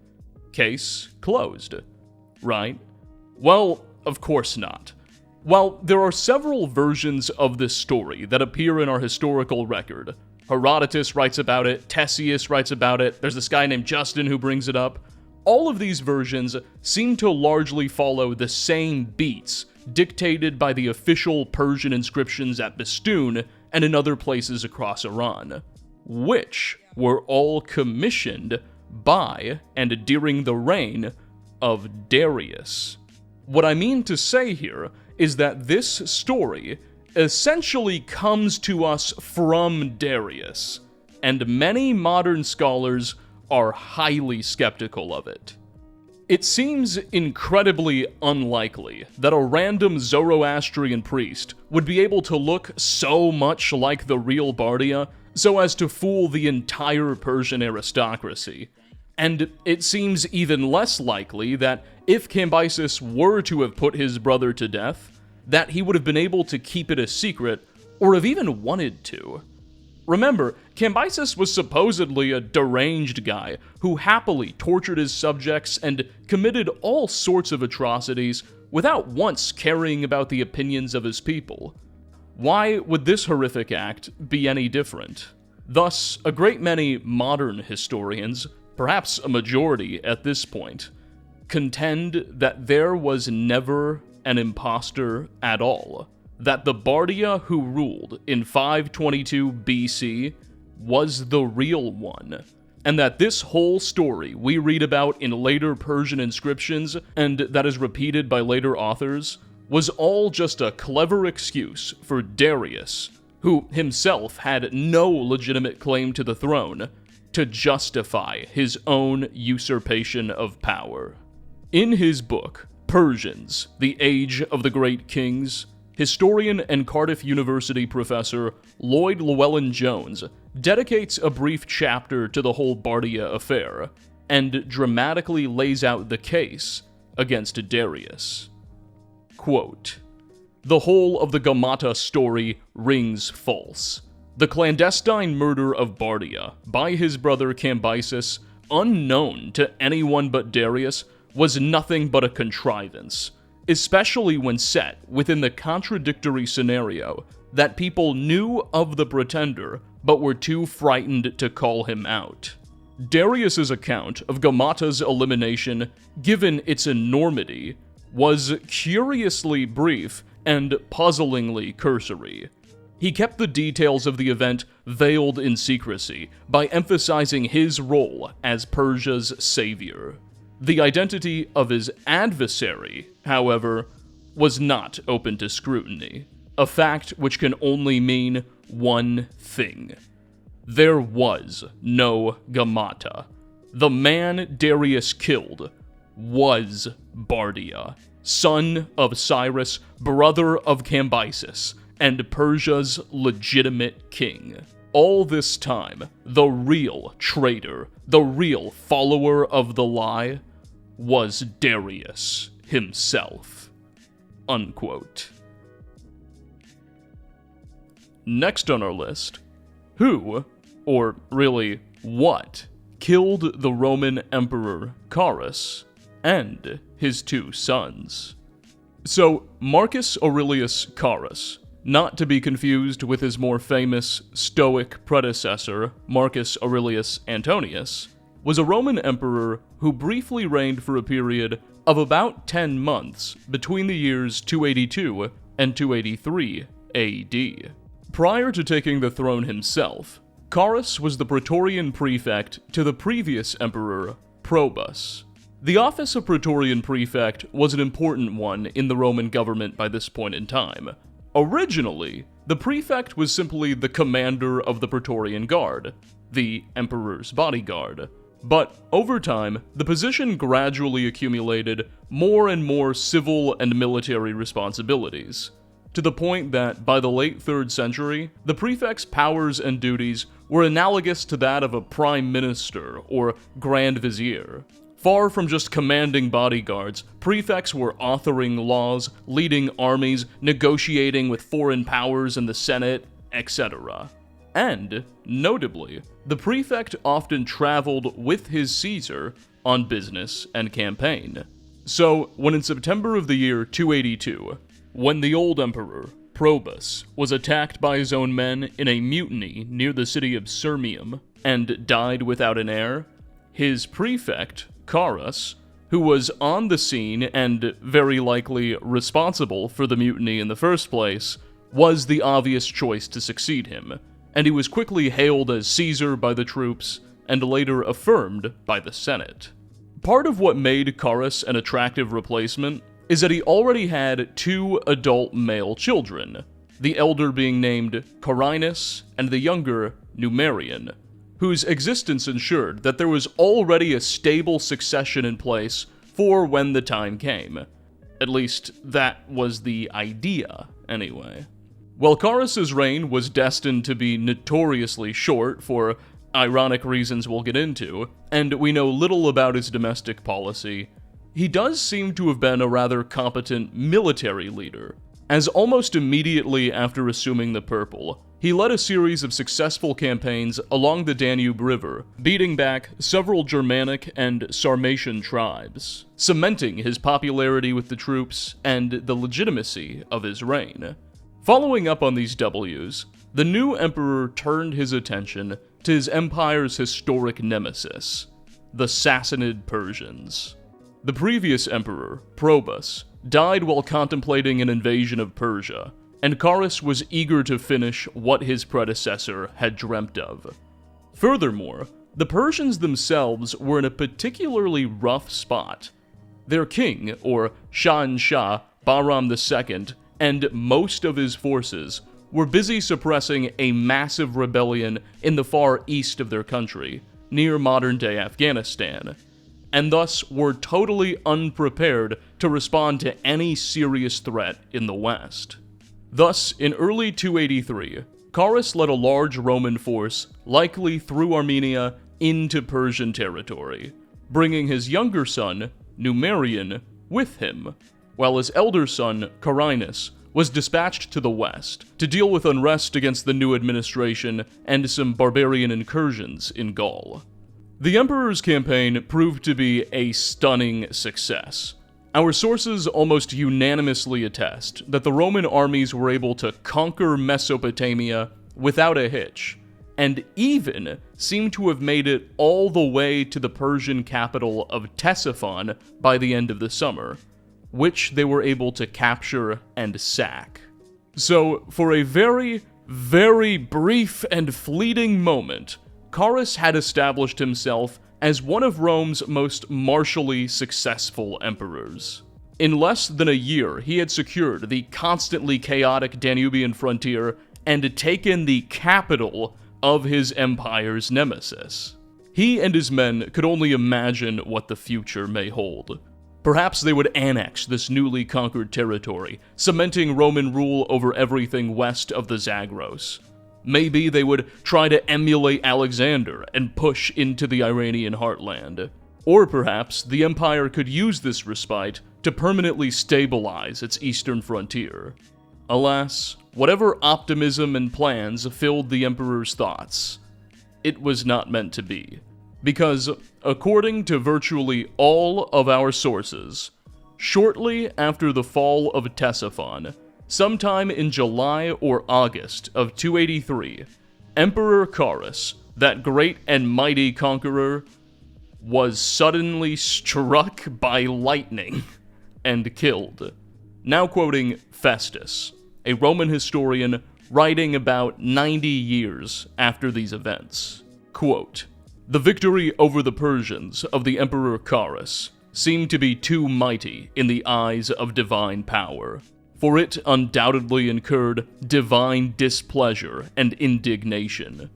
Case closed. Right? Well, of course not. While there are several versions of this story that appear in our historical record, Herodotus writes about it, Ctesias writes about it, there's this guy named Justin who brings it up, all of these versions seem to largely follow the same beats dictated by the official Persian inscriptions at Bestun and in other places across Iran, which were all commissioned by and during the reign of Darius. What I mean to say here is that this story essentially comes to us from Darius, and many modern scholars are highly skeptical of it. It seems incredibly unlikely that a random Zoroastrian priest would be able to look so much like the real Bardiya so as to fool the entire Persian aristocracy. And it seems even less likely that if Cambyses were to have put his brother to death, that he would have been able to keep it a secret, or have even wanted to. Remember, Cambyses was supposedly a deranged guy who happily tortured his subjects and committed all sorts of atrocities without once caring about the opinions of his people. Why would this horrific act be any different? Thus, a great many modern historians, perhaps a majority at this point, contend that there was never an imposter at all, that the Bardiya who ruled in 522 BC was the real one, and that this whole story we read about in later Persian inscriptions, and that is repeated by later authors, was all just a clever excuse for Darius, who himself had no legitimate claim to the throne, to justify his own usurpation of power. In his book, Persians, The Age of the Great Kings, historian and Cardiff University professor Lloyd Llewellyn-Jones dedicates a brief chapter to the whole Bardiya affair, and dramatically lays out the case against Darius. Quote, "The whole of the Gamata story rings false. The clandestine murder of Bardiya by his brother Cambyses, unknown to anyone but Darius, was nothing but a contrivance, especially when set within the contradictory scenario that people knew of the pretender but were too frightened to call him out. Darius's account of Gamata's elimination, given its enormity, was curiously brief and puzzlingly cursory. He kept the details of the event veiled in secrecy by emphasizing his role as Persia's savior. The identity of his adversary, however, was not open to scrutiny, a fact which can only mean one thing. There was no Gamata. The man Darius killed was Bardiya, son of Cyrus, brother of Cambyses, and Persia's legitimate king. All this time, the real traitor, the real follower of the lie, was Darius himself." Unquote. Next on our list, who, or really what, killed the Roman Emperor Carus and his two sons? So, Marcus Aurelius Carus, not to be confused with his more famous Stoic predecessor, Marcus Aurelius Antonius, was a Roman emperor who briefly reigned for a period of about 10 months between the years 282 and 283 AD. Prior to taking the throne himself, Carus was the Praetorian prefect to the previous emperor, Probus. The office of Praetorian prefect was an important one in the Roman government by this point in time. Originally, the prefect was simply the commander of the Praetorian Guard, the emperor's bodyguard. But over time, the position gradually accumulated more and more civil and military responsibilities, to the point that by the late 3rd century, the prefect's powers and duties were analogous to that of a prime minister or grand vizier. Far from just commanding bodyguards, prefects were authoring laws, leading armies, negotiating with foreign powers and the Senate, etc. And, notably, the prefect often traveled with his Caesar on business and campaign. So, when in September of the year 282, when the old emperor, Probus, was attacked by his own men in a mutiny near the city of Sirmium and died without an heir, his prefect, Carus, who was on the scene and very likely responsible for the mutiny in the first place, was the obvious choice to succeed him, and he was quickly hailed as Caesar by the troops and later affirmed by the Senate. Part of what made Carus an attractive replacement is that he already had 2 adult male children, the elder being named Carinus and the younger Numerian, whose existence ensured that there was already a stable succession in place for when the time came. At least, that was the idea, anyway. While Carus's reign was destined to be notoriously short for ironic reasons we'll get into, and we know little about his domestic policy, he does seem to have been a rather competent military leader, as almost immediately after assuming the purple, he led a series of successful campaigns along the Danube River, beating back several Germanic and Sarmatian tribes, cementing his popularity with the troops and the legitimacy of his reign. Following up on these W's, the new emperor turned his attention to his empire's historic nemesis, the Sassanid Persians. The previous emperor, Probus, died while contemplating an invasion of Persia, and Carus was eager to finish what his predecessor had dreamt of. Furthermore, the Persians themselves were in a particularly rough spot. Their king, or Shah-in-Shah, Bahram II, and most of his forces were busy suppressing a massive rebellion in the far east of their country, near modern-day Afghanistan, and thus were totally unprepared to respond to any serious threat in the west. Thus, in early 283, Carus led a large Roman force, likely through Armenia, into Persian territory, bringing his younger son, Numerian, with him, while his elder son, Carinus, was dispatched to the west to deal with unrest against the new administration and some barbarian incursions in Gaul. The emperor's campaign proved to be a stunning success. Our sources almost unanimously attest that the Roman armies were able to conquer Mesopotamia without a hitch, and even seem to have made it all the way to the Persian capital of Ctesiphon by the end of the summer, which they were able to capture and sack. So, for a very, very brief and fleeting moment, Carus had established himself as one of Rome's most martially successful emperors. In less than a year, he had secured the constantly chaotic Danubian frontier and taken the capital of his empire's nemesis. He and his men could only imagine what the future may hold. Perhaps they would annex this newly conquered territory, cementing Roman rule over everything west of the Zagros. Maybe they would try to emulate Alexander and push into the Iranian heartland. Or perhaps the empire could use this respite to permanently stabilize its eastern frontier. Alas, whatever optimism and plans filled the emperor's thoughts, it was not meant to be. Because, according to virtually all of our sources, shortly after the fall of Ctesiphon, sometime in July or August of 283, Emperor Carus, that great and mighty conqueror, was suddenly struck by lightning and killed. Now quoting Festus, a Roman historian writing about 90 years after these events. Quote, "The victory over the Persians of the Emperor Carus seemed to be too mighty in the eyes of divine power, for it undoubtedly incurred divine displeasure and indignation.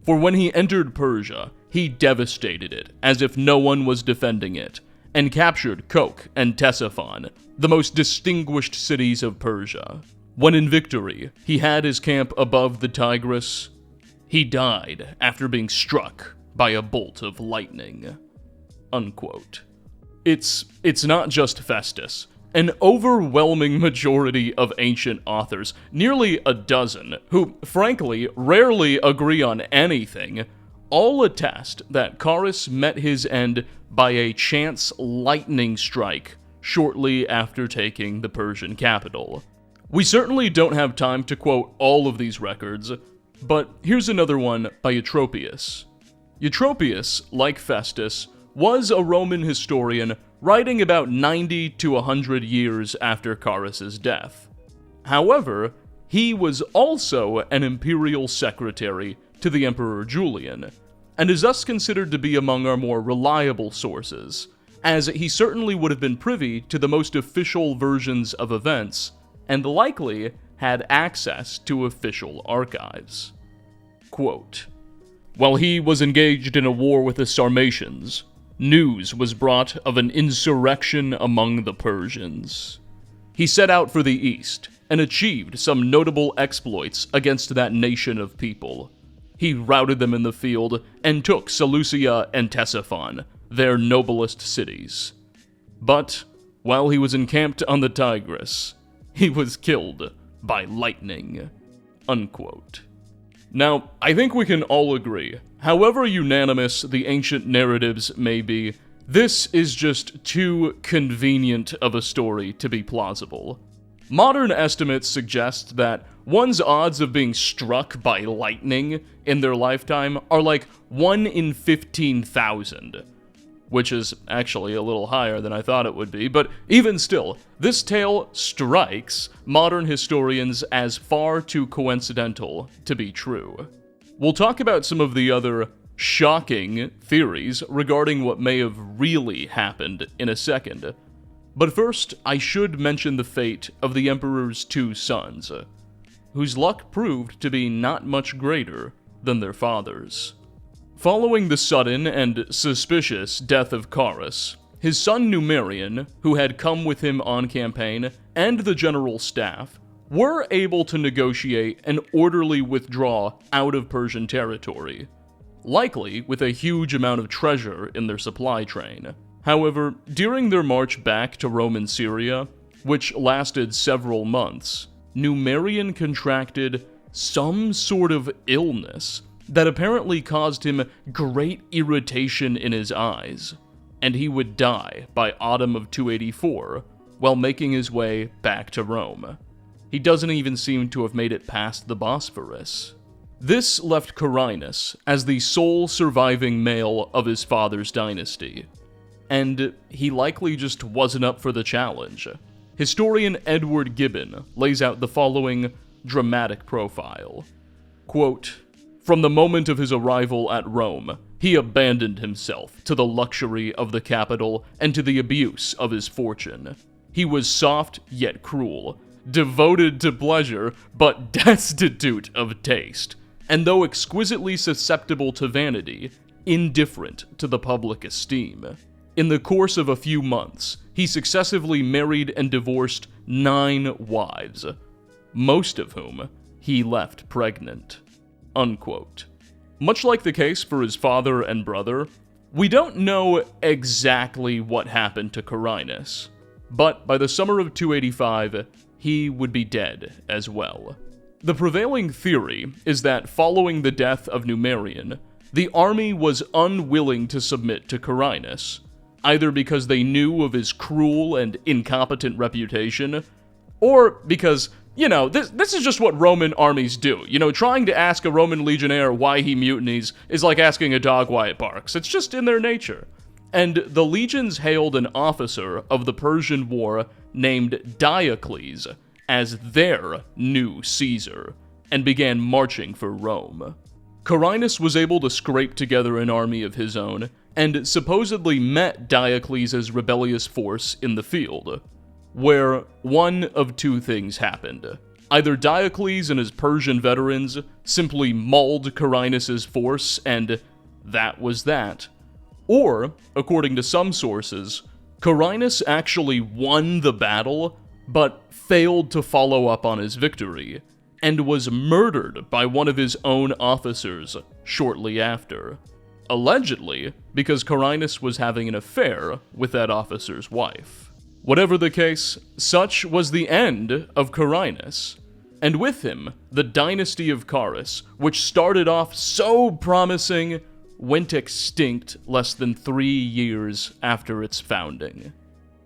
For when he entered Persia, he devastated it as if no one was defending it, and captured Koch and Ctesiphon, the most distinguished cities of Persia. When in victory, he had his camp above the Tigris. He died after being struck by a bolt of lightning." Unquote. It's not just Festus. An overwhelming majority of ancient authors, nearly a dozen, who, frankly, rarely agree on anything, all attest that Carus met his end by a chance lightning strike shortly after taking the Persian capital. We certainly don't have time to quote all of these records, but here's another one by Eutropius. Eutropius, like Festus, was a Roman historian writing about 90 to 100 years after Carus's death. However, he was also an imperial secretary to the Emperor Julian, and is thus considered to be among our more reliable sources, as he certainly would have been privy to the most official versions of events, and likely had access to official archives. Quote, "While he was engaged in a war with the Sarmatians, news was brought of an insurrection among the Persians. He set out for the east, and achieved some notable exploits against that nation of people. He routed them in the field, and took Seleucia and Ctesiphon, their noblest cities. But, while he was encamped on the Tigris, he was killed by lightning." Unquote. Now, I think we can all agree, however unanimous the ancient narratives may be, this is just too convenient of a story to be plausible. Modern estimates suggest that one's odds of being struck by lightning in their lifetime are like 1 in 15,000, which is actually a little higher than I thought it would be, but even still, this tale strikes modern historians as far too coincidental to be true. We'll talk about some of the other shocking theories regarding what may have really happened in a second. But first, I should mention the fate of the Emperor's 2 sons, whose luck proved to be not much greater than their father's. Following the sudden and suspicious death of Carus, his son Numerian, who had come with him on campaign, and the general staff, were able to negotiate an orderly withdrawal out of Persian territory, likely with a huge amount of treasure in their supply train. However, during their march back to Roman Syria, which lasted several months, Numerian contracted some sort of illness that apparently caused him great irritation in his eyes, and he would die by autumn of 284 while making his way back to Rome. He doesn't even seem to have made it past the Bosphorus. This left Carinus as the sole surviving male of his father's dynasty, and he likely just wasn't up for the challenge. Historian Edward Gibbon lays out the following dramatic profile. Quote, "From the moment of his arrival at Rome, he abandoned himself to the luxury of the capital and to the abuse of his fortune. He was soft yet cruel, devoted to pleasure but destitute of taste, and though exquisitely susceptible to vanity, indifferent to the public esteem. In the course of a few months, he successively married and divorced 9 wives, most of whom he left pregnant." Unquote. Much like the case for his father and brother, we don't know exactly what happened to Carinus, but by the summer of 285, he would be dead as well. The prevailing theory is that following the death of Numerian, the army was unwilling to submit to Carinus, either because they knew of his cruel and incompetent reputation, or because, this is just what Roman armies do. Trying to ask a Roman legionnaire why he mutinies is like asking a dog why it barks. It's just in their nature. And the legions hailed an officer of the Persian War named Diocles as their new Caesar, and began marching for Rome. Carinus was able to scrape together an army of his own, and supposedly met Diocles' rebellious force in the field, where one of two things happened. Either Diocles and his Persian veterans simply mauled Carinus' force, and that was that. Or, according to some sources, Carinus actually won the battle, but failed to follow up on his victory, and was murdered by one of his own officers shortly after. Allegedly, because Carinus was having an affair with that officer's wife. Whatever the case, such was the end of Carinus, and with him, the dynasty of Carus, which started off so promising, went extinct less than 3 years after its founding.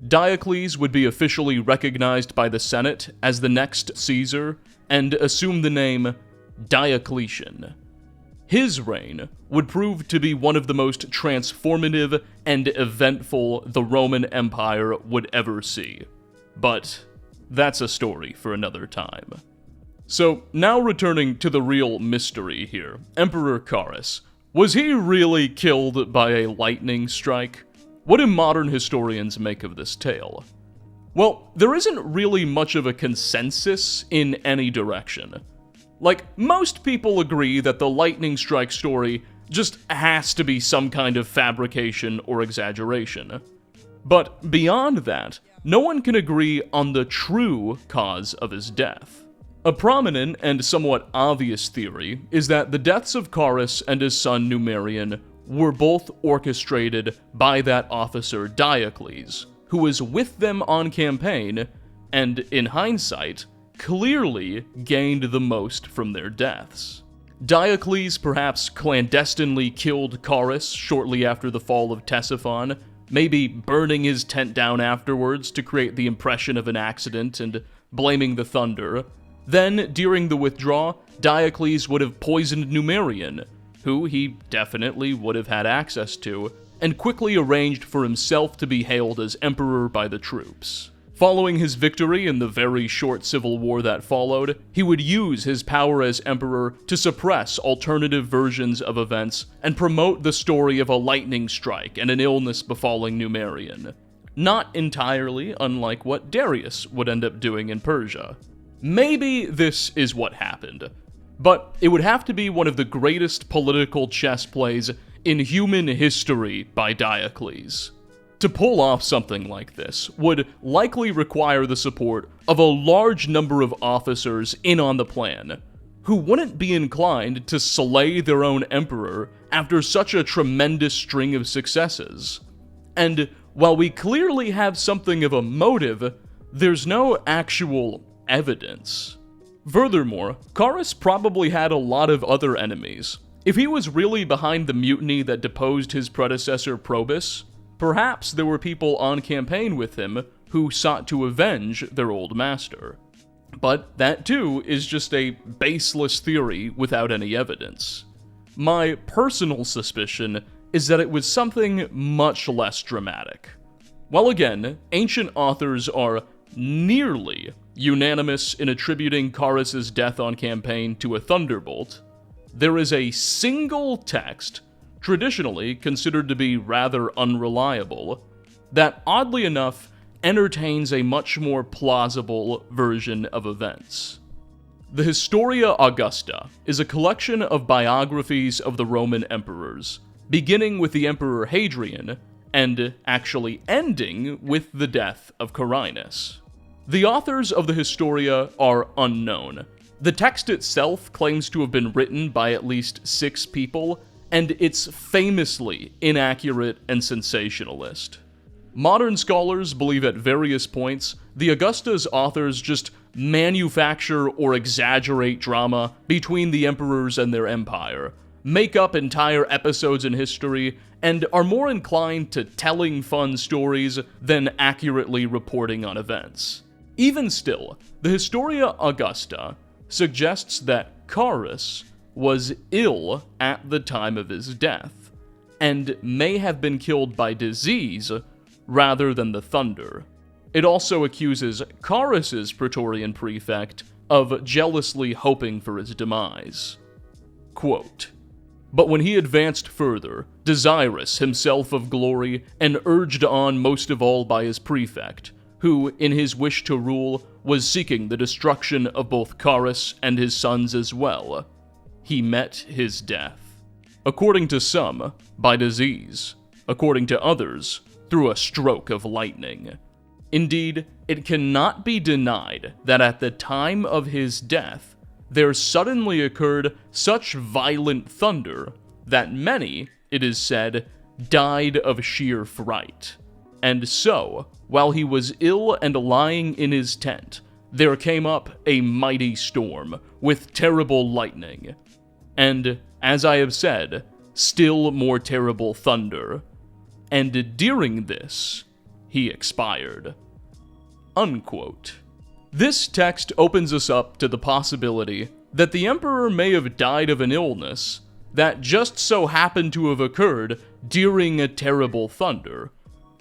Diocles would be officially recognized by the Senate as the next Caesar, and assume the name Diocletian. His reign would prove to be one of the most transformative and eventful the Roman Empire would ever see. But that's a story for another time. So, now returning to the real mystery here, Emperor Carus. Was he really killed by a lightning strike? What do modern historians make of this tale? Well, there isn't really much of a consensus in any direction. Like, most people agree that the lightning strike story just has to be some kind of fabrication or exaggeration. But beyond that, no one can agree on the true cause of his death. A prominent and somewhat obvious theory is that the deaths of Carus and his son Numerian were both orchestrated by that officer Diocles, who was with them on campaign, and in hindsight, clearly gained the most from their deaths. Diocles perhaps clandestinely killed Carus shortly after the fall of Ctesiphon, maybe burning his tent down afterwards to create the impression of an accident and blaming the thunder. Then, during the withdrawal, Diocles would have poisoned Numerian, who he definitely would have had access to, and quickly arranged for himself to be hailed as emperor by the troops. Following his victory in the very short civil war that followed, he would use his power as emperor to suppress alternative versions of events and promote the story of a lightning strike and an illness befalling Numerian. Not entirely unlike what Darius would end up doing in Persia. Maybe this is what happened, but it would have to be one of the greatest political chess plays in human history by Diocles. To pull off something like this would likely require the support of a large number of officers in on the plan, who wouldn't be inclined to slay their own emperor after such a tremendous string of successes. And while we clearly have something of a motive, there's no actual evidence. Furthermore, Carus probably had a lot of other enemies. If he was really behind the mutiny that deposed his predecessor Probus, perhaps there were people on campaign with him who sought to avenge their old master. But that too is just a baseless theory without any evidence. My personal suspicion is that it was something much less dramatic. While again, ancient authors are nearly unanimous in attributing Carus' death on campaign to a thunderbolt, there is a single text, traditionally considered to be rather unreliable, that oddly enough entertains a much more plausible version of events. The Historia Augusta is a collection of biographies of the Roman emperors, beginning with the Emperor Hadrian, and actually ending with the death of Carinus. The authors of the Historia are unknown. The text itself claims to have been written by at least 6 people, and it's famously inaccurate and sensationalist. Modern scholars believe at various points the Augusta's authors just manufacture or exaggerate drama between the emperors and their empire, make up entire episodes in history, and are more inclined to telling fun stories than accurately reporting on events. Even still, the Historia Augusta suggests that Carus was ill at the time of his death, and may have been killed by disease rather than the thunder. It also accuses Carus's Praetorian prefect of jealously hoping for his demise. Quote, "But when he advanced further, desirous himself of glory, and urged on most of all by his prefect, who, in his wish to rule, was seeking the destruction of both Carus and his sons as well, he met his death. According to some, by disease. According to others, through a stroke of lightning. Indeed, it cannot be denied that at the time of his death, there suddenly occurred such violent thunder that many, it is said, died of sheer fright. And so, while he was ill and lying in his tent, there came up a mighty storm with terrible lightning, and, as I have said, still more terrible thunder. And during this, he expired." Unquote. This text opens us up to the possibility that the emperor may have died of an illness that just so happened to have occurred during a terrible thunder,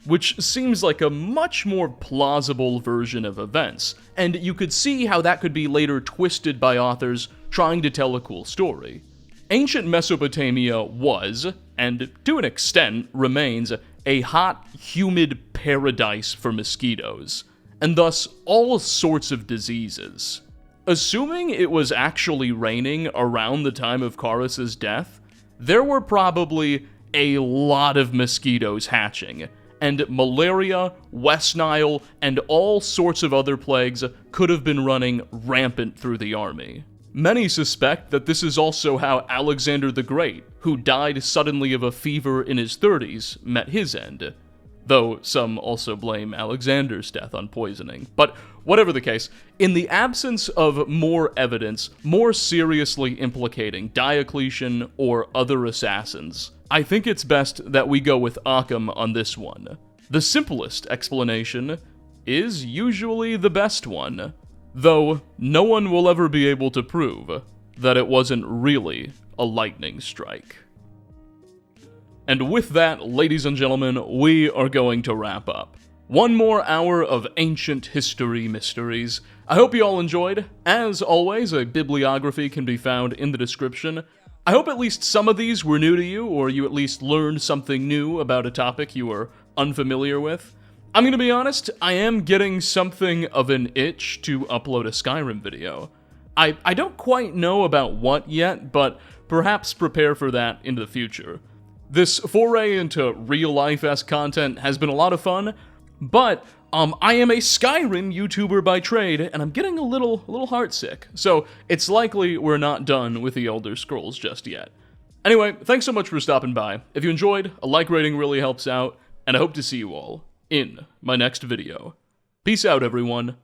which seems like a much more plausible version of events, and you could see how that could be later twisted by authors trying to tell a cool story. Ancient Mesopotamia was, and to an extent remains, a hot, humid paradise for mosquitoes, and thus all sorts of diseases. Assuming it was actually raining around the time of Carus's death, there were probably a lot of mosquitoes hatching, and malaria, West Nile, and all sorts of other plagues could have been running rampant through the army. Many suspect that this is also how Alexander the Great, who died suddenly of a fever in his 30s, met his end. Though some also blame Alexander's death on poisoning. But whatever the case, in the absence of more evidence more seriously implicating Diocletian or other assassins, I think it's best that we go with Occam on this one. The simplest explanation is usually the best one, though no one will ever be able to prove that it wasn't really a lightning strike. And with that, ladies and gentlemen, we are going to wrap up. One more hour of ancient history mysteries. I hope you all enjoyed. As always, a bibliography can be found in the description. I hope at least some of these were new to you, or you at least learned something new about a topic you were unfamiliar with. I'm gonna be honest, I am getting something of an itch to upload a Skyrim video. I don't quite know about what yet, but perhaps prepare for that in the future. This foray into real-life-esque content has been a lot of fun, but I am a Skyrim YouTuber by trade, and I'm getting a little heartsick, so it's likely we're not done with the Elder Scrolls just yet. Anyway, thanks so much for stopping by. If you enjoyed, a like rating really helps out, and I hope to see you all in my next video. Peace out, everyone.